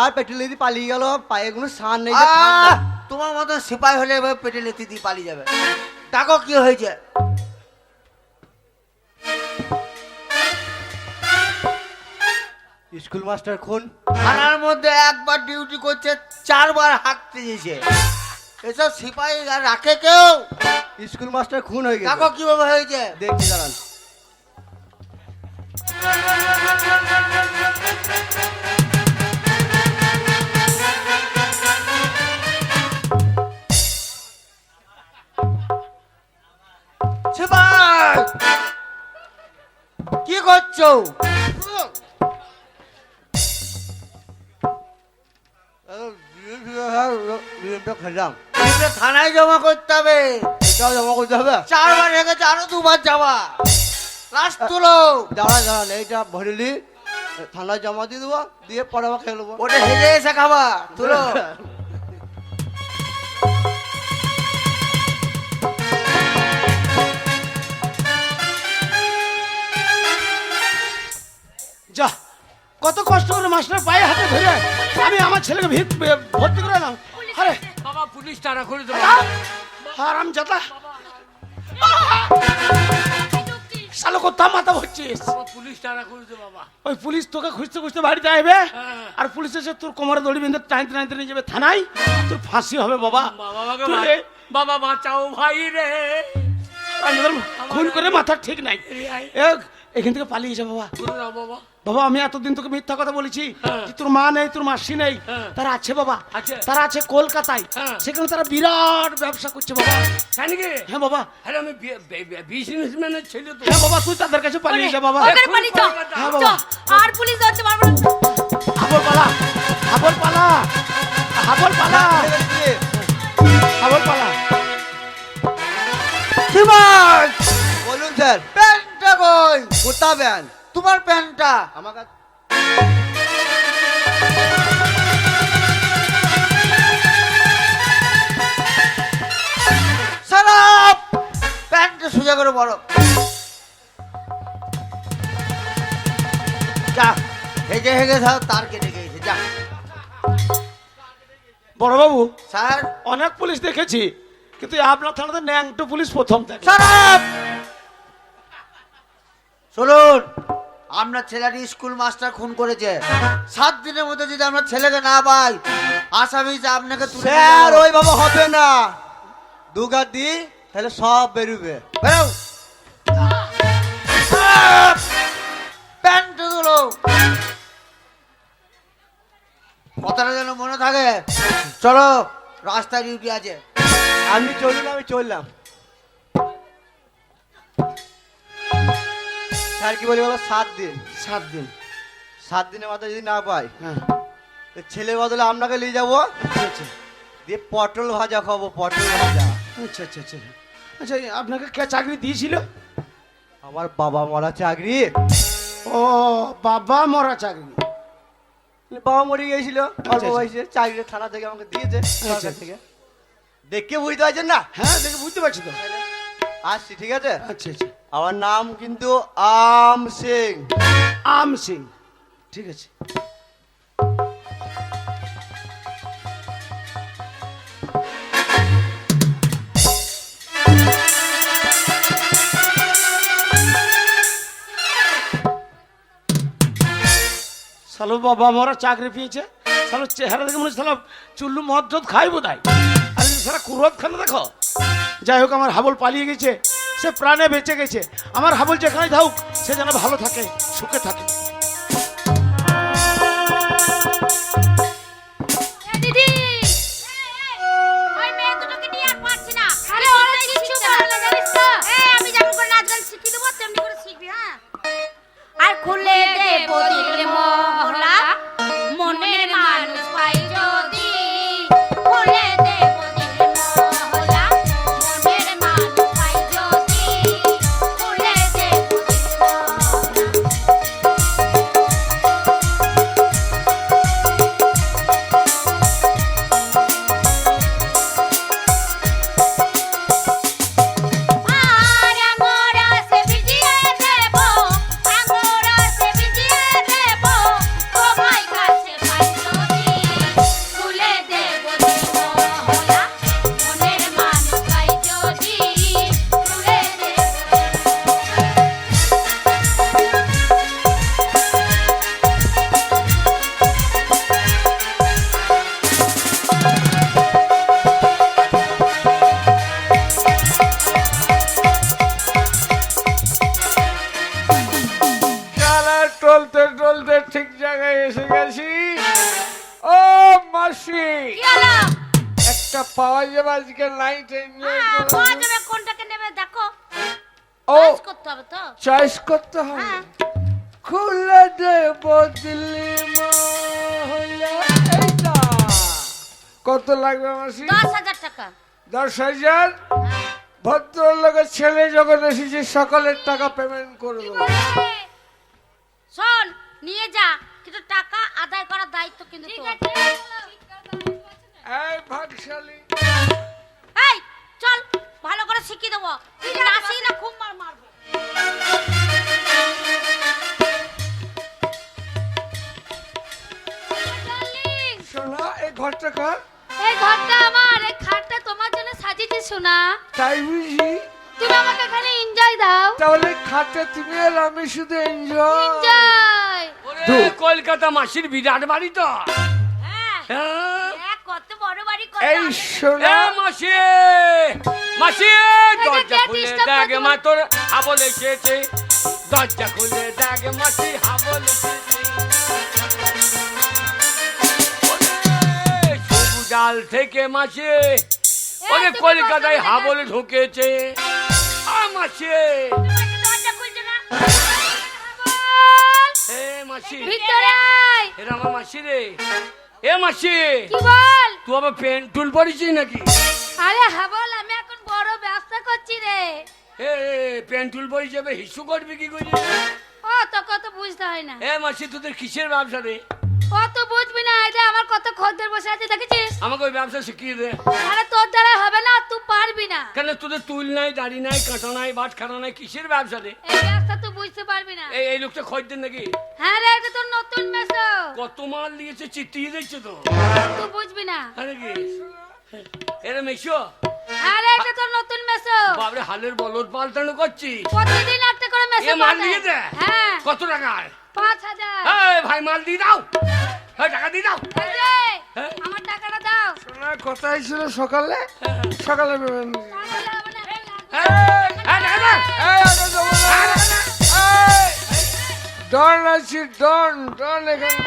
আর পেট্রোল দিয়ে পালিয়ে গেল, পায়ে কোনো সান নেই যে ঠান্ডা। তোমার মতো সিপাই হলে এভাবে পেটে লেতি দিয়ে পালিয়ে যাবে। ডাকো, কি হয়েছে? স্কুল মাস্টার খুন। থানার মধ্যে একবার ডিউটি করছে, 4 বার হাঁকতে দিয়েছে। এসব সিপাই আর রাখে কেউ? স্কুল মাস্টার খুন হয়ে গেছে। ডাকো, কিভাবে হয়েছে? দেখছি দাঁড়ান। সিপাই কি করছো? খেলাম, এটা থানায় জমা করতে হবে। এটাও জমা করতে হবে। 4 বার হেগেছে, আরো 2 বার যাওয়া। লাস্ট তুলো। দাঁড়ান দাঁড়ান, এইটা ভরিলি থানায় জমা দিয়ে দেবো, দিয়ে পরে আবার খেয়ে নেবো। ওটা হেজে এসে খাবা। তুলো। যা, কত কষ্ট করে মাস্টার পায়ে হাতে ধরে আমি আমার ছেলেকে ভর্তি করে এলাম। আরে বাবা পুলিশ তাড়া করে দেবো। হারাম জাতা, শালো কোথা মাথা ভরছিস? বাবা পুলিশ তাড়া করে দেবো বাবা। ওই পুলিশ তোকে খুঁজতে খুঁজতে বাড়িতে আসবে, হ্যাঁ। আর পুলিশ এসে তোর কোমরে দড়ি বেঁধে টানতে টানতে নিয়ে যাবে থানায়। তোর ফাঁসি হবে বাবা। বাবাকে তুই এ- বাবা বাঁচাও ভাই রে। আমাদের খুন করে মাথা ঠিক নাই। এখান থেকে পালিয়ে যা বাবা। করে দাও বাবা। বাবা আমি এতদিন তোকে মিথ্যা কথা বলেছি হ্যাঁ। যে তোর মা নেই, তোর মাসি নেই। হ্যাঁ। তারা আছে বাবা, আছে। তারা আছে কলকাতায়। হ্যাঁ। সেখানে তারা বিরাট ব্যবসা করছে বাবা। তাই নাকি? হ্যাঁ বাবা, আরে আমি বিজনেসম্যানের ছেলে তো। হ্যাঁ বাবা, তুই তাদের কাছে পালিয়ে যা বাবা। ওখানে পালিয়ে যাও। হ্যাঁ বাবা। আর পুলিশ ধরতে পারবে না। হাবল পালা, হাবল পালা, হাবল পালা, হাবল পালা। সিপাই বলুন স্যার। প্যান্টটা কই? কোথা ব্যান তোমার প্যান্টটা। আমার কাছে সারাপ প্যান্টটা সোজা করে বড়। যা, হেগে হেগে থাও, তার কেটে গেছে। যা বড় বাবু, স্যার। অনেক পুলিশ দেখেছি, কিন্তু আপনার থানাতে ন্যাংটো পুলিশ প্রথম দেখে। সারাপ শুনুন, আমরা ছেলেটি স্কুল মাস্টার খুন করেছে। 7 দিনের মধ্যে যদি আমরা ছেলেকে না পাই, আসামি যে আপনাকে তুলে নিয়ে স্যার যাবো। ওইভাবে হবে না, দুগার দি তাহলে সব বেরোবে। বেরো। প্যান্ট তুলো। কথাটা যেন মনে থাকে। চলো, রাস্তায় ডিউটি আছে। আমি চলুন, আমি চললাম। স্যার কি বলি বলো? 7 দিন। 7 দিন। 7 দিনের মাথায় যদি না পাই, হ্যাঁ, তো ছেলে বদলে আপনাকে নিয়ে যাবো, ঠিক আছে। দিয়ে পটল ভাজা খাবো, পটল ভাজা। আচ্ছা আচ্ছা আচ্ছা। আচ্ছা আপনাকে কে চাকরি দিয়েছিল? আমার বাবা মরা চাকরি। ও বাবা মরা চাকরি। বাবা মরে গিয়েছিল অল্প আচ্ছা। বয়সে, চাকরি থানা থেকে আমাকে দিয়েছে সরকার আচ্ছা। থেকে। দেখে বুঝতে পারছেন না? হ্যাঁ দেখে বুঝতে পারছি তো। আসছি, ঠিক আছে। আচ্ছা আচ্ছা। আমার নাম কিন্তু আম সিং। আম সিং, ঠিক আছে। সালো বাবা মরা চাকরি পেয়েছে, সালো চেহারা দেখে মনে হচ্ছে সালো চুল্লু মদ খাই বোধ হয়। আর সারা কুরত খানে দেখো। যাই হোক আমার হাবল পালিয়ে গেছে, সে প্রাণে বেঁচে গেছে। আমার হাবল যেখানে থাকুক সে যেন ভালো থাকে, সুখে থাকে। দিদি ওই মেয়ে দুটোকে নিয়ে আর পারছি না। আরে ওরা কিচ্ছু করে না জানিস তো। আমি যেমন করে নাচ গান শিখিয়ে দেবো তেমনি করে শিখবি। হ্যাঁ আর খুলে দেব দিল মহলা মনের মানুষ পাই যদি খুলে দেব দিল মহলা মনের মানুষ পাই যদি খুলে দেব দিল মহলা। আর আঙ্গুরা সে ভিজিয়ে দেব আঙ্গুরা সে ভিজিয়ে দেব তোমায় কাছে পাই যদি খুলে দেব দিল মহলা মনের মানুষ পাই যদি খুলে দেব। খেলা টলতে টলতে ঠিক জায়গায় এসে গেছি। ও মাসি, কি হলো? একটা পাওয়া যাবে আজকে নাইট এনজয় পাওয়া যাবে, কোনটাকে নেবে দেখো। ও কাজ করতে হবে তো। চয়েস করতে হবে। হ্যাঁ। খুলে দেব দিল্লি মহলা। এইটা কত লাগবে মাসি? 10,000 টাকা। 10,000। ভদ্রলোকের ছেলে যখন এসেছে সকলের টাকা পেমেন্ট করে দেবো। শোন নিয়ে যা, কিন্তু টাকা আদায় করার দায়িত্ব কিন্তু তোর। এই ভাগশালী, এই চল ভালো করে শিখিয়ে দেবো। তুই নাচি না খুব মার মারবো। শোনা এই ঘরটা কার? এই ঘরটা আমার, এই খাটটা তোমার জন্য সাজিয়েছি সোনা। তাই বুঝি? তুমি আমাকে এখানে এনজয় দাও। তাহলে খাটে তুমি আর আমি শুধু এনজয়। এনজয়। কলকাতা মাসির বিরাট বাড়ি তো। হ্যাঁ হ্যাঁ। কত বড় বাড়ি কত। এই শোনা মাসি, মাসি দরজা গেট খুলে disturb দেখ করতে মা তোর হাবল এসেছে। দরজা খুলে দেখ মাসি হাবল এসেছে। ওরে, সবুজাল থেকে মাসি ওরে তুমি কলকাতায় বসো, হাবল ঢুকেছে। মাসি দরজা খুলছে না। এ মাসি, ভিতরে আয়। এরা আমার মাসি রে। এ মাসি, কি বল? তুই আবার পেন টুল পড়েছিস নাকি? আরে হ্যাঁ বল, আমি এখন বড় ব্যবসা করছি রে। এ পেন টুল পড়ে যাবে, হিসু করবি কি করি? ও তো কত বুঝতে হয় না। এ মাসি, তোদের কিসের ব্যবসা রে? কত বুঝবি না, এটা আমার কত খদ্দের বসে আছে দেখেছিস? আমাকে ওই ব্যবসা শিখিয়ে দে। আরে তোর দ্বারা হবে না, তুই পারবি না। কেন তোদের তুল নাই, দাড়ি নাই, কাঁটা নাই, বাট খানা নাই, কিসের ব্যবসা রে? এই ব্যবসা তুই বুঝতে পারবি না। এই লোকটা খদ্দের নাকি? হ্যাঁ রে, এটা তোর নতুন মেসো। কত মাল দিয়েছে, চিতিয়ে দিচ্ছে তো। তুই বুঝবি না। আরে কি এরা মেশো? হ্যাঁ রে, এটা তোর নতুন মেসো। বাবরে হালের বলদ পাল্টানো করছি। প্রতিদিন একটা করে মেসো এ মাল পাঠায়। দিয়ে দে। হ্যাঁ কত টাকায়? 5,000। এই ভাই মাল দিয়ে দাও। এই টাকা দিয়ে দাও। এই যে, হ্যাঁ? আমার টাকাটা দাও। শোনার কথাই ছিল সকালে, সকালে পেমেন্ট দিবি। তাহলে হবে না। এই, টাকা দাও। এই আগে দেবো না। এই, ডন আছি, ডন ডন এখানে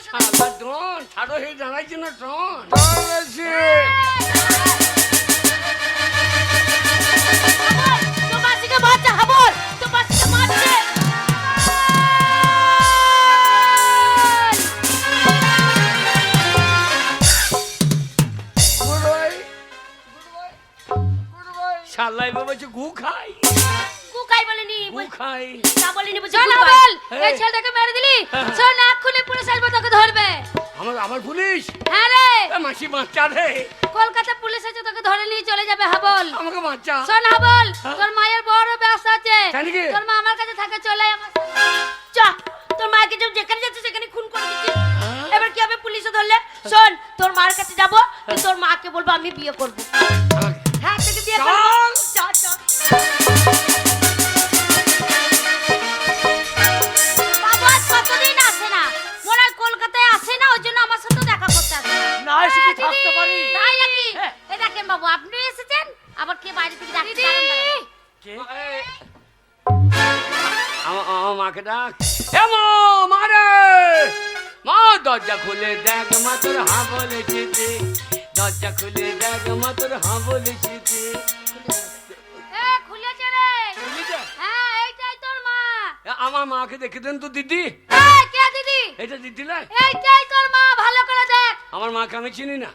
শালা ডন, ছাড়ো হে জানাইছি না ডন। ডন আছি। তোর মাসিকে মারছে, হাবল। তোর মাসিকে মারছে। Goodbye, goodbye, goodbye. আল্লাহ এবার বলছে গু খাই, কুকাই বলেনি, গু খাই। তা বলেনি, বলছে শোন goodbye। হাবল, হ্যাঁ। এই ছেলেটাকে মেরে দিলি, হ্যাঁ। শোন না খুলে পুলিশ আসবে তোকে ধরবে। আমার পুলিশ, হ্যাঁ রে, এ মাসি বাচ্চা রে, কলকাতা পুলিশ আছে তোকে ধরে নিয়ে চলে যাবে হাবল। আমাকে বাচ্চা। শোন হাবল, হ্যাঁ। তোর মায়ের বড় ব্যবসা আছে, তাই নাকি? তোর মা আমার কাছে থাকে, চলে আয় আমার সাথে। চ, তোর মাকে যেখানে যাচ্ছে সেখানে খুন করে দিচ্ছি। হ্যাঁ। এবার কি হবে পুলিশে ধরলে? শোন, তোর মার কাছে যাবো, তোর মাকে বলবো আমি বিয়ে করবো। আমাকে- হ্যাঁ, তোকে বিয়ে চল। করবো। চ, চ। বাবা আজ কতদিন আসে না, মনে হয় কলকাতায় আসে না, ওই জন্য আমার সাথে দেখা করতে আসে না। না এসে কি থাকতে পারি? তাই নাকি? এই দেখেন বাবু, আপনি এসেছেন, আবার কে বাইরে থেকে ডাকছে? আমার মাকে ডাক, এ মা, মারে মা, দরজা খুলে দেখ মা তোর হা বলেছে, দরজা খুলে দেখ মা তোর হা বলেছে। এ খুলেছে রে, হ্যাঁ এইটাই তোর মা। আমার মাকে দেখে দেন তো দিদি, এই কে দিদি? এটা দিদি নয়, এইটাই তোর মা, ভালো করে দেখ। আমার মাকে আমি চিনি না।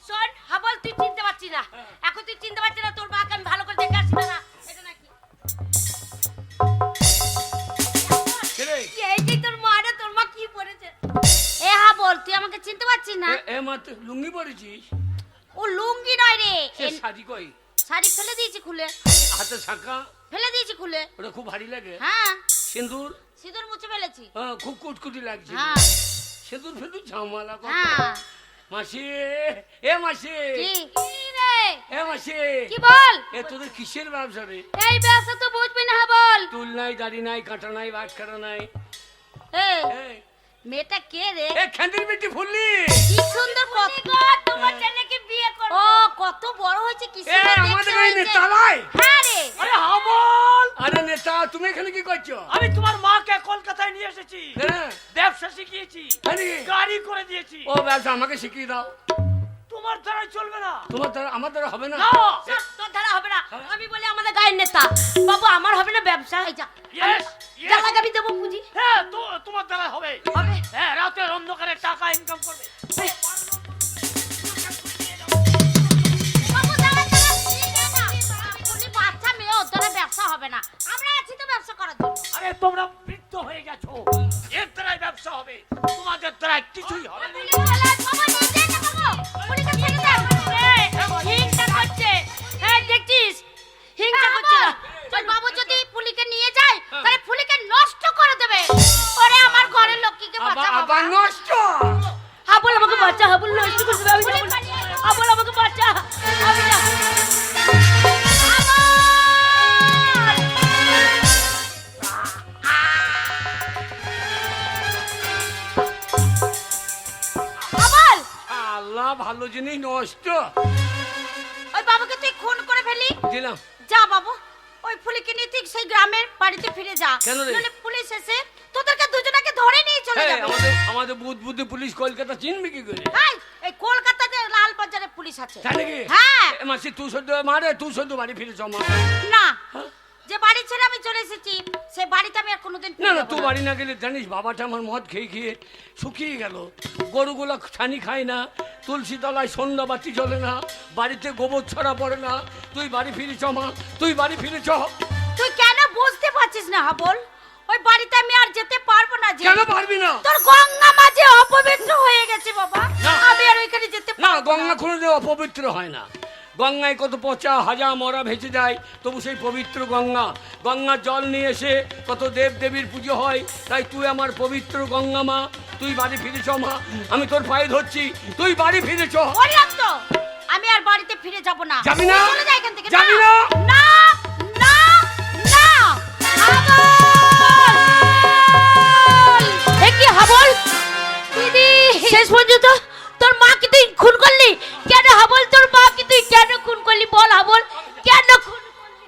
শোন হাবল, তুই চিনতে পারছিস না, এখন তুই চিনতে পারছিস না, তোর মাকে আমি ভালো করে দেখে আসছি না। এটা নাকি কে রে? এইটাই তোর মা রে, তোর মা কি পরেছে? এ হাবল, তুই আমাকে চিনতে পারছিস না? এ মা তুই লুঙ্গি পরেছিস, ও লুঙ্গি নয় রে, সে শাড়ি কই, শাড়ি ফেলে দিয়েছি খুলে, হাতে শাঁখা, ফেলে দিয়েছি খুলে। ওটা খুব ভারী লাগে। হ্যাঁ, সিঁদুর, সিঁদুর মুছে ফেলেছি। খুব কুটকুটি লাগছে। হ্যাঁ সিঁদুর ফেঁদুর ঝামেলা কত। হ্যাঁ। মাসি, এ মাসি, কি? কি রে? এ মাসি, কি বল? এ তোদের কিসের ব্যবসা রে? এই ব্যবসা তো বুঝবি না হাবল। চুল নাই, দাড়ি নাই, কাঁটা নাই, বাট কাটা নাই। এ এই, মেয়েটা কে রে? এ খ্যান্দির বেটি ফুললি, কি সুন্দর কত, তোমার ছেলেকে বিয়ে করব। ও কত বড় হয়েছে, কি এ সুন্দর আমাদের দেখতে এই হয়েছে। নেতালায়। হ্যাঁ রে, আরে হাবল, আরে নেতা, তুমি এখানে কি করছো? আমি তোমার মাকে কলকাতায় নিয়ে এসেছি, হ্যাঁ, ব্যবসা শিখিয়েছি, তাই নাকি? গাড়ি করে দিয়েছি। ও ব্যবসা আমাকে শিখিয়ে দাও। তোমার দ্বারা চলবে না। তোমার দ্বারা আমার দ্বারা হবে না। না, শোন, তোর ধারা হবে না। আমি বলি আমাদের গায়ের নেতা বাবু, আমার হবে না ব্যবসা। এই যা, Yes, yes. জ্বালা গাবি দেবো পুঁজি। হ্যাঁ, তো তোমার দ্বারা হবে। হবে। হ্যাঁ, রাতের অন্ধকারে টাকা ইনকাম করবে। বাবু জ্বালা জ্বালা, ঠিক আছে না। আপনি বাচ্চা মেয়ে, ওর দ্বারা ব্যবসা হবে না। আমরা আছি তো ব্যবসা করার জন্য। আরে তোমরা বৃদ্ধ হয়ে গেছো, এর দ্বারাই ব্যবসা হবে, তোমাদের দ্বারা কিছুই হবে না। পুলিশ চলে আস, বাবু, নিয়ে যাই না বাবু। পুলিশে ছেড়ে দে। হিংসা করছে। হ্যাঁ, দেখছিস? হিংসা করছে না। ওই বাবু যদি পুলিকে নিয়ে যায়, তাহলে পুলিকে নষ্ট করে দেবে। ওরে আমার ঘরের লক্ষ্মীকে বাঁচা বাবা। আবার নষ্ট। হাবল আমাকে বাঁচা, হাবল নষ্ট করে দেবে। আমি যাবো না। হাবল আমাকে বাঁচা, আমি যাবো না। হাবল, আল্লাহ, ভালো জিনিস নষ্ট। ওই বাবুকে তুই খুন করে ফেলি। দিলাম। যা বাবু, ওই ফুলিকে নিয়ে তুই সেই গ্রামের বাড়িতে ফিরে যা। কেন রে? নইলে পুলিশ এসে তোদেরকে দুজনকে ধরে নিয়ে চলে এই, যাবে। আমাদের বুদ্ধি পুলিশ কলকাতা চিনবে কি করে? এই কলকাতাতে লাল বাজারে পুলিশ আছে। তাই নাকি? হ্যাঁ। এ মাসি, তুই সদ্য মারে, তুই সদ্য বাড়ি ফিরেছ মা। না, যে বাড়ি ছেড়ে আমি চলে এসেছি সে বাড়িতে আমি আর কোনোদিন না ফিরে না, যাবো তুই না। বাড়ি না গেলে জানিস বাবাটা আমার মদ খেয়ে খেয়ে শুকিয়ে গেল। গরুগুলো ছানি খায় না, তুলসী তলায় সন্ধ্যা বাতি জ্বলে না, বাড়িতে গোবর ছড়া পড়ে না। তুই বাড়ি ফিরেছ মা, তুই বাড়ি ফিরেছ। তুই কেন বুঝতে পারছিস না হাবল? ওই বাড়িতে আমি আর যেতে পারবো না। যে কেন পারবি না? তোর গঙ্গা মাঝে অপবিত্র হয়ে গেছে বাবা, না। আমি আর ওইখানে যেতে না, পারবো গঙ্গা কোনোদিন অপবিত্র হয় না। গঙ্গায় কত পচা হাজা মরা ভেসে যায়, তবু সেই পবিত্র গঙ্গা। গঙ্গার জল নিয়ে এসে কত দেব দেবীর পুজো হয়। তাই তুই আমার পবিত্র গঙ্গা মা, তুই বাড়ি ফিরেছ মা, আমি তোর পায়ে ধরছি, তুই বাড়ি ফিরেছ। বললাম তো আমি আর বাড়িতে ফিরে যাব না। যাবি না? চলে যা এখান থেকে। যাবি না? না না না, হাবল! এ কি হাবল? দিদি, শেষ পর্যন্ত তোর মাকে তুই খুন করলি কেন হাবল? তোর মাকে তুই কেন খুন করলি বল হাবল, কেন খুন করলি?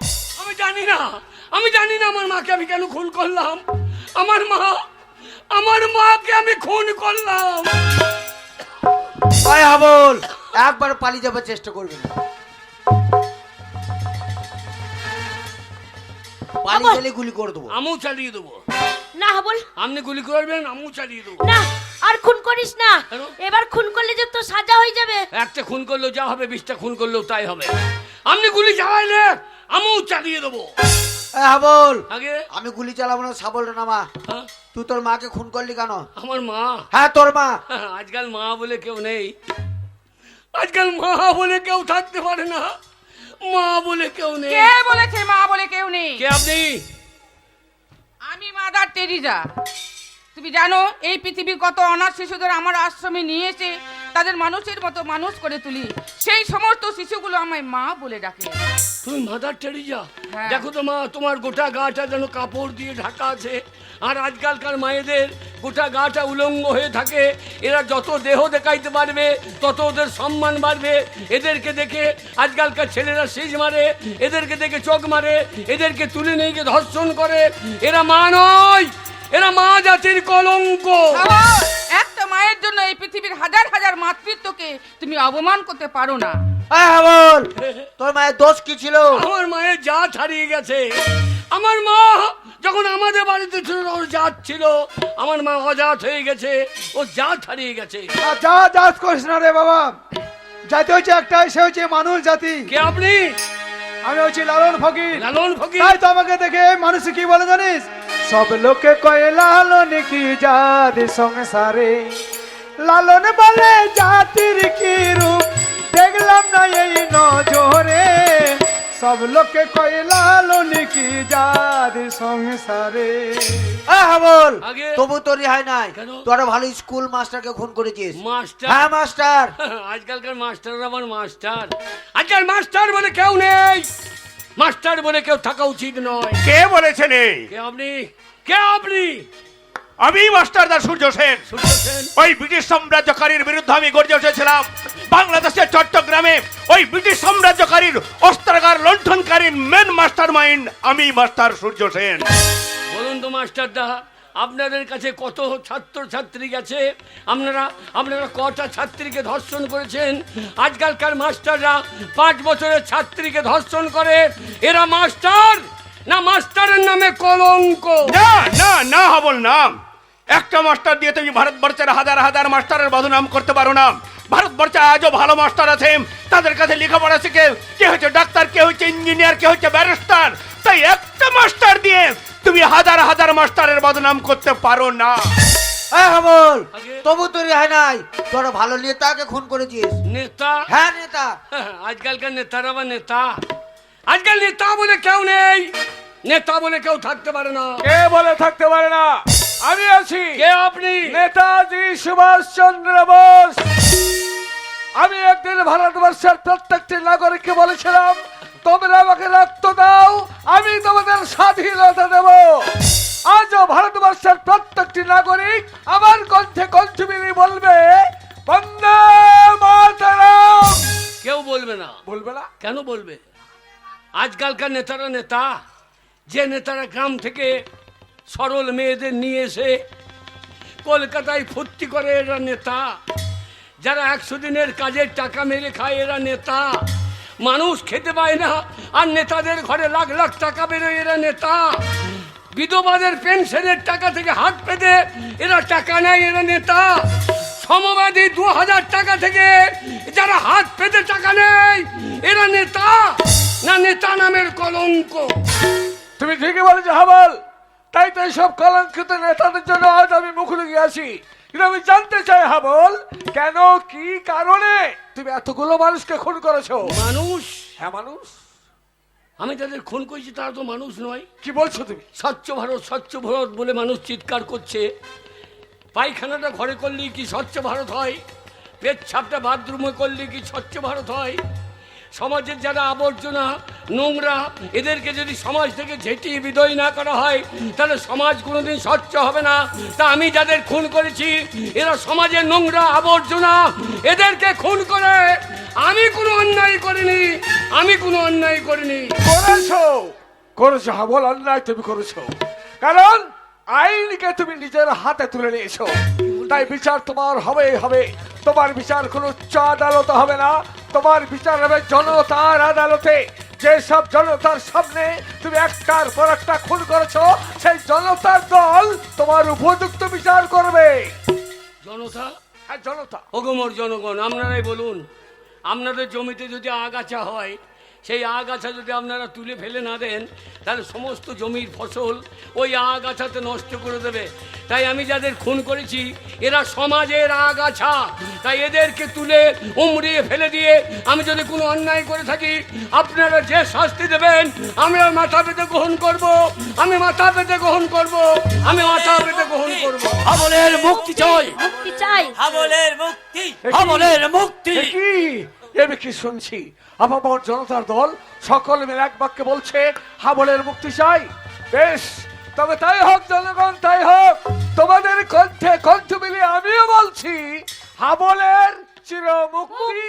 আমি জানি না আমার মাকে আমি কেন খুন করলাম। আমার মাকে আমি খুন করলাম। আয় হাবল, একবার পালিয়ে যাবার চেষ্টা করবি না। পালিয়ে গেলে গুলি করে দেবো। আমিও চালিয়ে দেবো। না হাবল, আপনি গুলি করবেন, আমিও চালিয়ে দেবো। না আর খুন করিস না। কেন? এবার খুন করলে যে তোর সাজা হয়ে যাবে। একটা খুন করলেও যা হবে, 20টা খুন করলেও তাই হবে। আপনি গুলি চালাইলে আমিও চালিয়ে দেবো। হাবল, আগে আমি গুলি চালাবো না, সাবলটা নামা। হ্যাঁ? তুই তোর মাকে খুন করলি কেন? আমার মা, হ্যাঁ তোর মা। আজকাল মা বলে কেউ নেই, আজকাল মা বলে কেউ থাকতে পারে না, মা বলে কেউ নেই। কে বলেছে মা বলে কেউ নেই? কে আপনি? আমি মাদার টেরিজা। তুমি জানো এই পৃথিবীর কত অনাথ শিশুদের আমার আশ্রমে নিয়ে এসে তাদের মানুষের মতো মানুষ করে তুলি। সেই সমস্ত শিশুগুলো আমায় মা বলে ডাকে। তুমি মাদার টেরিজা? হ্যাঁ। দেখো তো মা, তোমার গোটা গাটা যেন কাপড় দিয়ে ঢাকা আছে, আর আজকালকার মায়েদের গোটা গাটা উলঙ্গ হয়ে থাকে। এরা যত দেহ দেখাইতে পারবে তত ওদের সম্মান বাড়বে। এদেরকে দেখে আজকালকার ছেলেরা সিজ মারে, এদেরকে দেখে চোখ মারে, এদেরকে তুলে নিয়ে গিয়ে ধর্ষণ করে। এরা মা নয়, এরা মা জাতির কলঙ্ক। বাবা, একটা মায়ের জন্য এই পৃথিবীর হাজার হাজার মাতৃত্বকে তুমি অপমান করতে পারো না। হাবল, তোর মায়ের দোষ কি ছিল? আমার মায়ের জাত হারিয়ে গেছে। আমার মা যখন আমাদের বাড়িতে ছিল ওর জাত ছিল, আমার মা অজাত হয়ে গেছে, ও জাত হারিয়ে গেছে। আর যা জাত করিস না রে বাবা, জাতি হচ্ছে একটাই, সে হচ্ছে মানুষ জাতি। কে আপনি? আমি হচ্ছি লালন ফকির। লালন ফকির? তাই তো আমাকে দেখে মানুষ কি বলে জানিস? সব লোকে কয়ে লালন কি জাতি সংসারে, লালন বলে জাতির কি রূপ দেখলাম না এই নজরে। সব লোকে কয়ে লালন কি জাতি সংসারে। হাবল, আগে? তবু তোর রেহাই নাই। কেন? তোরা ভালো স্কুল মাস্টারকে খুন করেছিস। মাস্টার? হ্যাঁ মাস্টার। আজকালকার মাস্টার আবার মাস্টার? আজকাল মাস্টার বলে কেউ নেই, মাস্টার বলে কেউ থাকা উচিত নয়। কে বলেছে নেই? কে আপনি? কে আপনি? আমি মাস্টারদা সূর্য সেন। সূর্য সেন? ওই ব্রিটিশ সাম্রাজ্যকারীর বিরুদ্ধে আমি গর্জে উঠেছিলাম। বাংলাদেশের চট্টগ্রামে ওই ব্রিটিশ সাম্রাজ্যকারীর অস্ত্রাগার লণ্ঠনকারীর মেন মাস্টার মাইন্ড আমি মাস্টার সূর্য সেন। বলুন তো মাস্টারদা, আপনাদের কাছে কত ছাত্র ছাত্রী গেছে? আপনারা কটা ছাত্রীকে ধর্ষণ করেছেন? আজকালকার মাস্টাররা 5 বছরের ছাত্রীকে ধর্ষণ করে। এরা মাস্টার না মাস্টারের নামে কলঙ্ক? না না না হাবল না, একটা মাস্টার দিয়ে তুমি ভারতবর্ষের হাজার হাজার মাস্টারের বদনাম করতে পারো না। ভারতবর্ষে আজও ভালো মাস্টার আছে, তাদের কাছে লেখাপড়া শিখে কে হচ্ছে ডাক্তার, কে হচ্ছে ইঞ্জিনিয়ার, কে হচ্ছে ব্যারিস্টার। তাই একটা মাস্টার দিয়ে তুমি হাজার হাজার মাস্টারের বদনাম করতে পারো না। হাবল, আগে? তবু তোর রেহাই নাই। তোরা ভালো নেতাকে খুন করেছিস। নেতা? হ্যাঁ নেতা। আজকালকার নেতারা বা নেতা? আজকাল নেতা বলে কেউ নেই, নেতা বলে কেউ থাকতে পারে না। কে বলে থাকতে পারে না? আমি আছি। কে আপনি? নেতাজি সুভাষ চন্দ্র বোস। আমি একদিন ভারতবর্ষের প্রত্যেকটি নাগরিককে বলেছিলাম, তোমরা আমাকে রক্ত দাও, আমি তোমাদের স্বাধীনতা দেব। আজও ভারতবর্ষের প্রত্যেকটি নাগরিক আমার কণ্ঠে কণ্ঠ মিলিয়ে বলবে, বন্দে মাতরম। কেউ বলবে না। বলবে না? কেন বলবে? আজকালকার নেতারা নেতা, যে নেতারা গ্রাম থেকে সরল মেয়েদের নিয়ে এসে কলকাতায় ফুর্তি করে, এরা নেতা। যারা 100 দিনের কাজের টাকা মেরে খায়, এরা নেতা। মানুষ খেতে পায় না আর নেতাদের ঘরে লাখ লাখ টাকা বেরোয়, এরা নেতা। বিধবাদের পেনশনের টাকা থেকে হাত পেতে এরা টাকা নেয়, এরা নেতা। সমবাদী 2000 টাকা থেকে যারা হাত পেতে টাকা নেয়, এরা নেতা না নেতা নামের কলঙ্ক? তুমি ঠিকই বলেছো হাবল। তাই তো এইসব কলঙ্কিত নেতাদের জন্য আজ আমি মুখোমুখি আছি। কিন্তু আমি জানতে চাই হাবল, কেন, কি কারণে তুমি এতগুলো মানুষকে খুন করেছো? মানুষ? হ্যাঁ মানুষ। আমি যাদের খুন করেছি তারা তো মানুষ নয়। কি বলছো তুমি? স্বচ্ছ ভারত, স্বচ্ছ ভারত বলে মানুষ চিৎকার করছে। পায়খানাটা ঘরে করলেই কি স্বচ্ছ ভারত হয়? পেচ্ছাপটা বাথরুমে করলে কি স্বচ্ছ ভারত হয়? সমাজের যারা আবর্জনা, নোংরা, এদেরকে যদি সমাজ থেকে ঝেঁটিয়ে বিদায় না করা হয়, তাহলে সমাজ কোনোদিন স্বচ্ছ হবে না। তা আমি যাদের খুন করেছি, এরা সমাজের নোংরা আবর্জনা, এদেরকে খুন করে আমি কোনো অন্যায় করিনি, আমি কোনো অন্যায় করিনি। করেছো হাবল, অন্যায় তুমি করেছো। কারণ আইনকে তুমি নিজের হাতে তুলে নিয়েছো, তাই বিচার তোমার হবেই হবে। তোমার বিচার কোনো উচ্চ আদালত হবে না, তোমার বিচার হবে জনতার আদালতে। যেসব জনতার সামনে তুমি একটার পর একটা খুন করেছো, সেই জনতার দল তোমার উপযুক্ত বিচার করবে। জনতা? হ্যাঁ জনতা। ওগমর জনগণ, আপনারাই বলুন আপনাদের জমিতে যদি আগাছা হয়, সেই আগাছা যদি আপনারা তুলে ফেলে না দেন, তাহলে সমস্ত জমির ফসল ওই আগাছাতে নষ্ট করে দেবে। তাই আমি যাদের খুন করেছি এরা সমাজের আগাছা, তাই এদেরকে তুলে উমড়িয়ে ফেলে দিয়ে আমি যদি কোনো অন্যায় করে থাকি, আপনারা যে শাস্তি দেবেন আমি মাথা পেতে গ্রহণ করব, আমি মাথা পেতে গ্রহণ করব, আমি মাথা পেতে গ্রহণ করব। হাবলের মুক্তি চাই, মুক্তি চাই। হাবলের মুক্তি, হাবলের মুক্তি। কি আমি কি শুনছি? আপামর জনতার দল সকল মিলে এক বাক্যে বলছে হাবলের মুক্তি চাই। বেশ, তবে তাই হোক জনগণ, তাই হোক। তোমাদের কণ্ঠে কণ্ঠ মিলিয়ে আমিও বলছি হাবলের চির মুক্তি।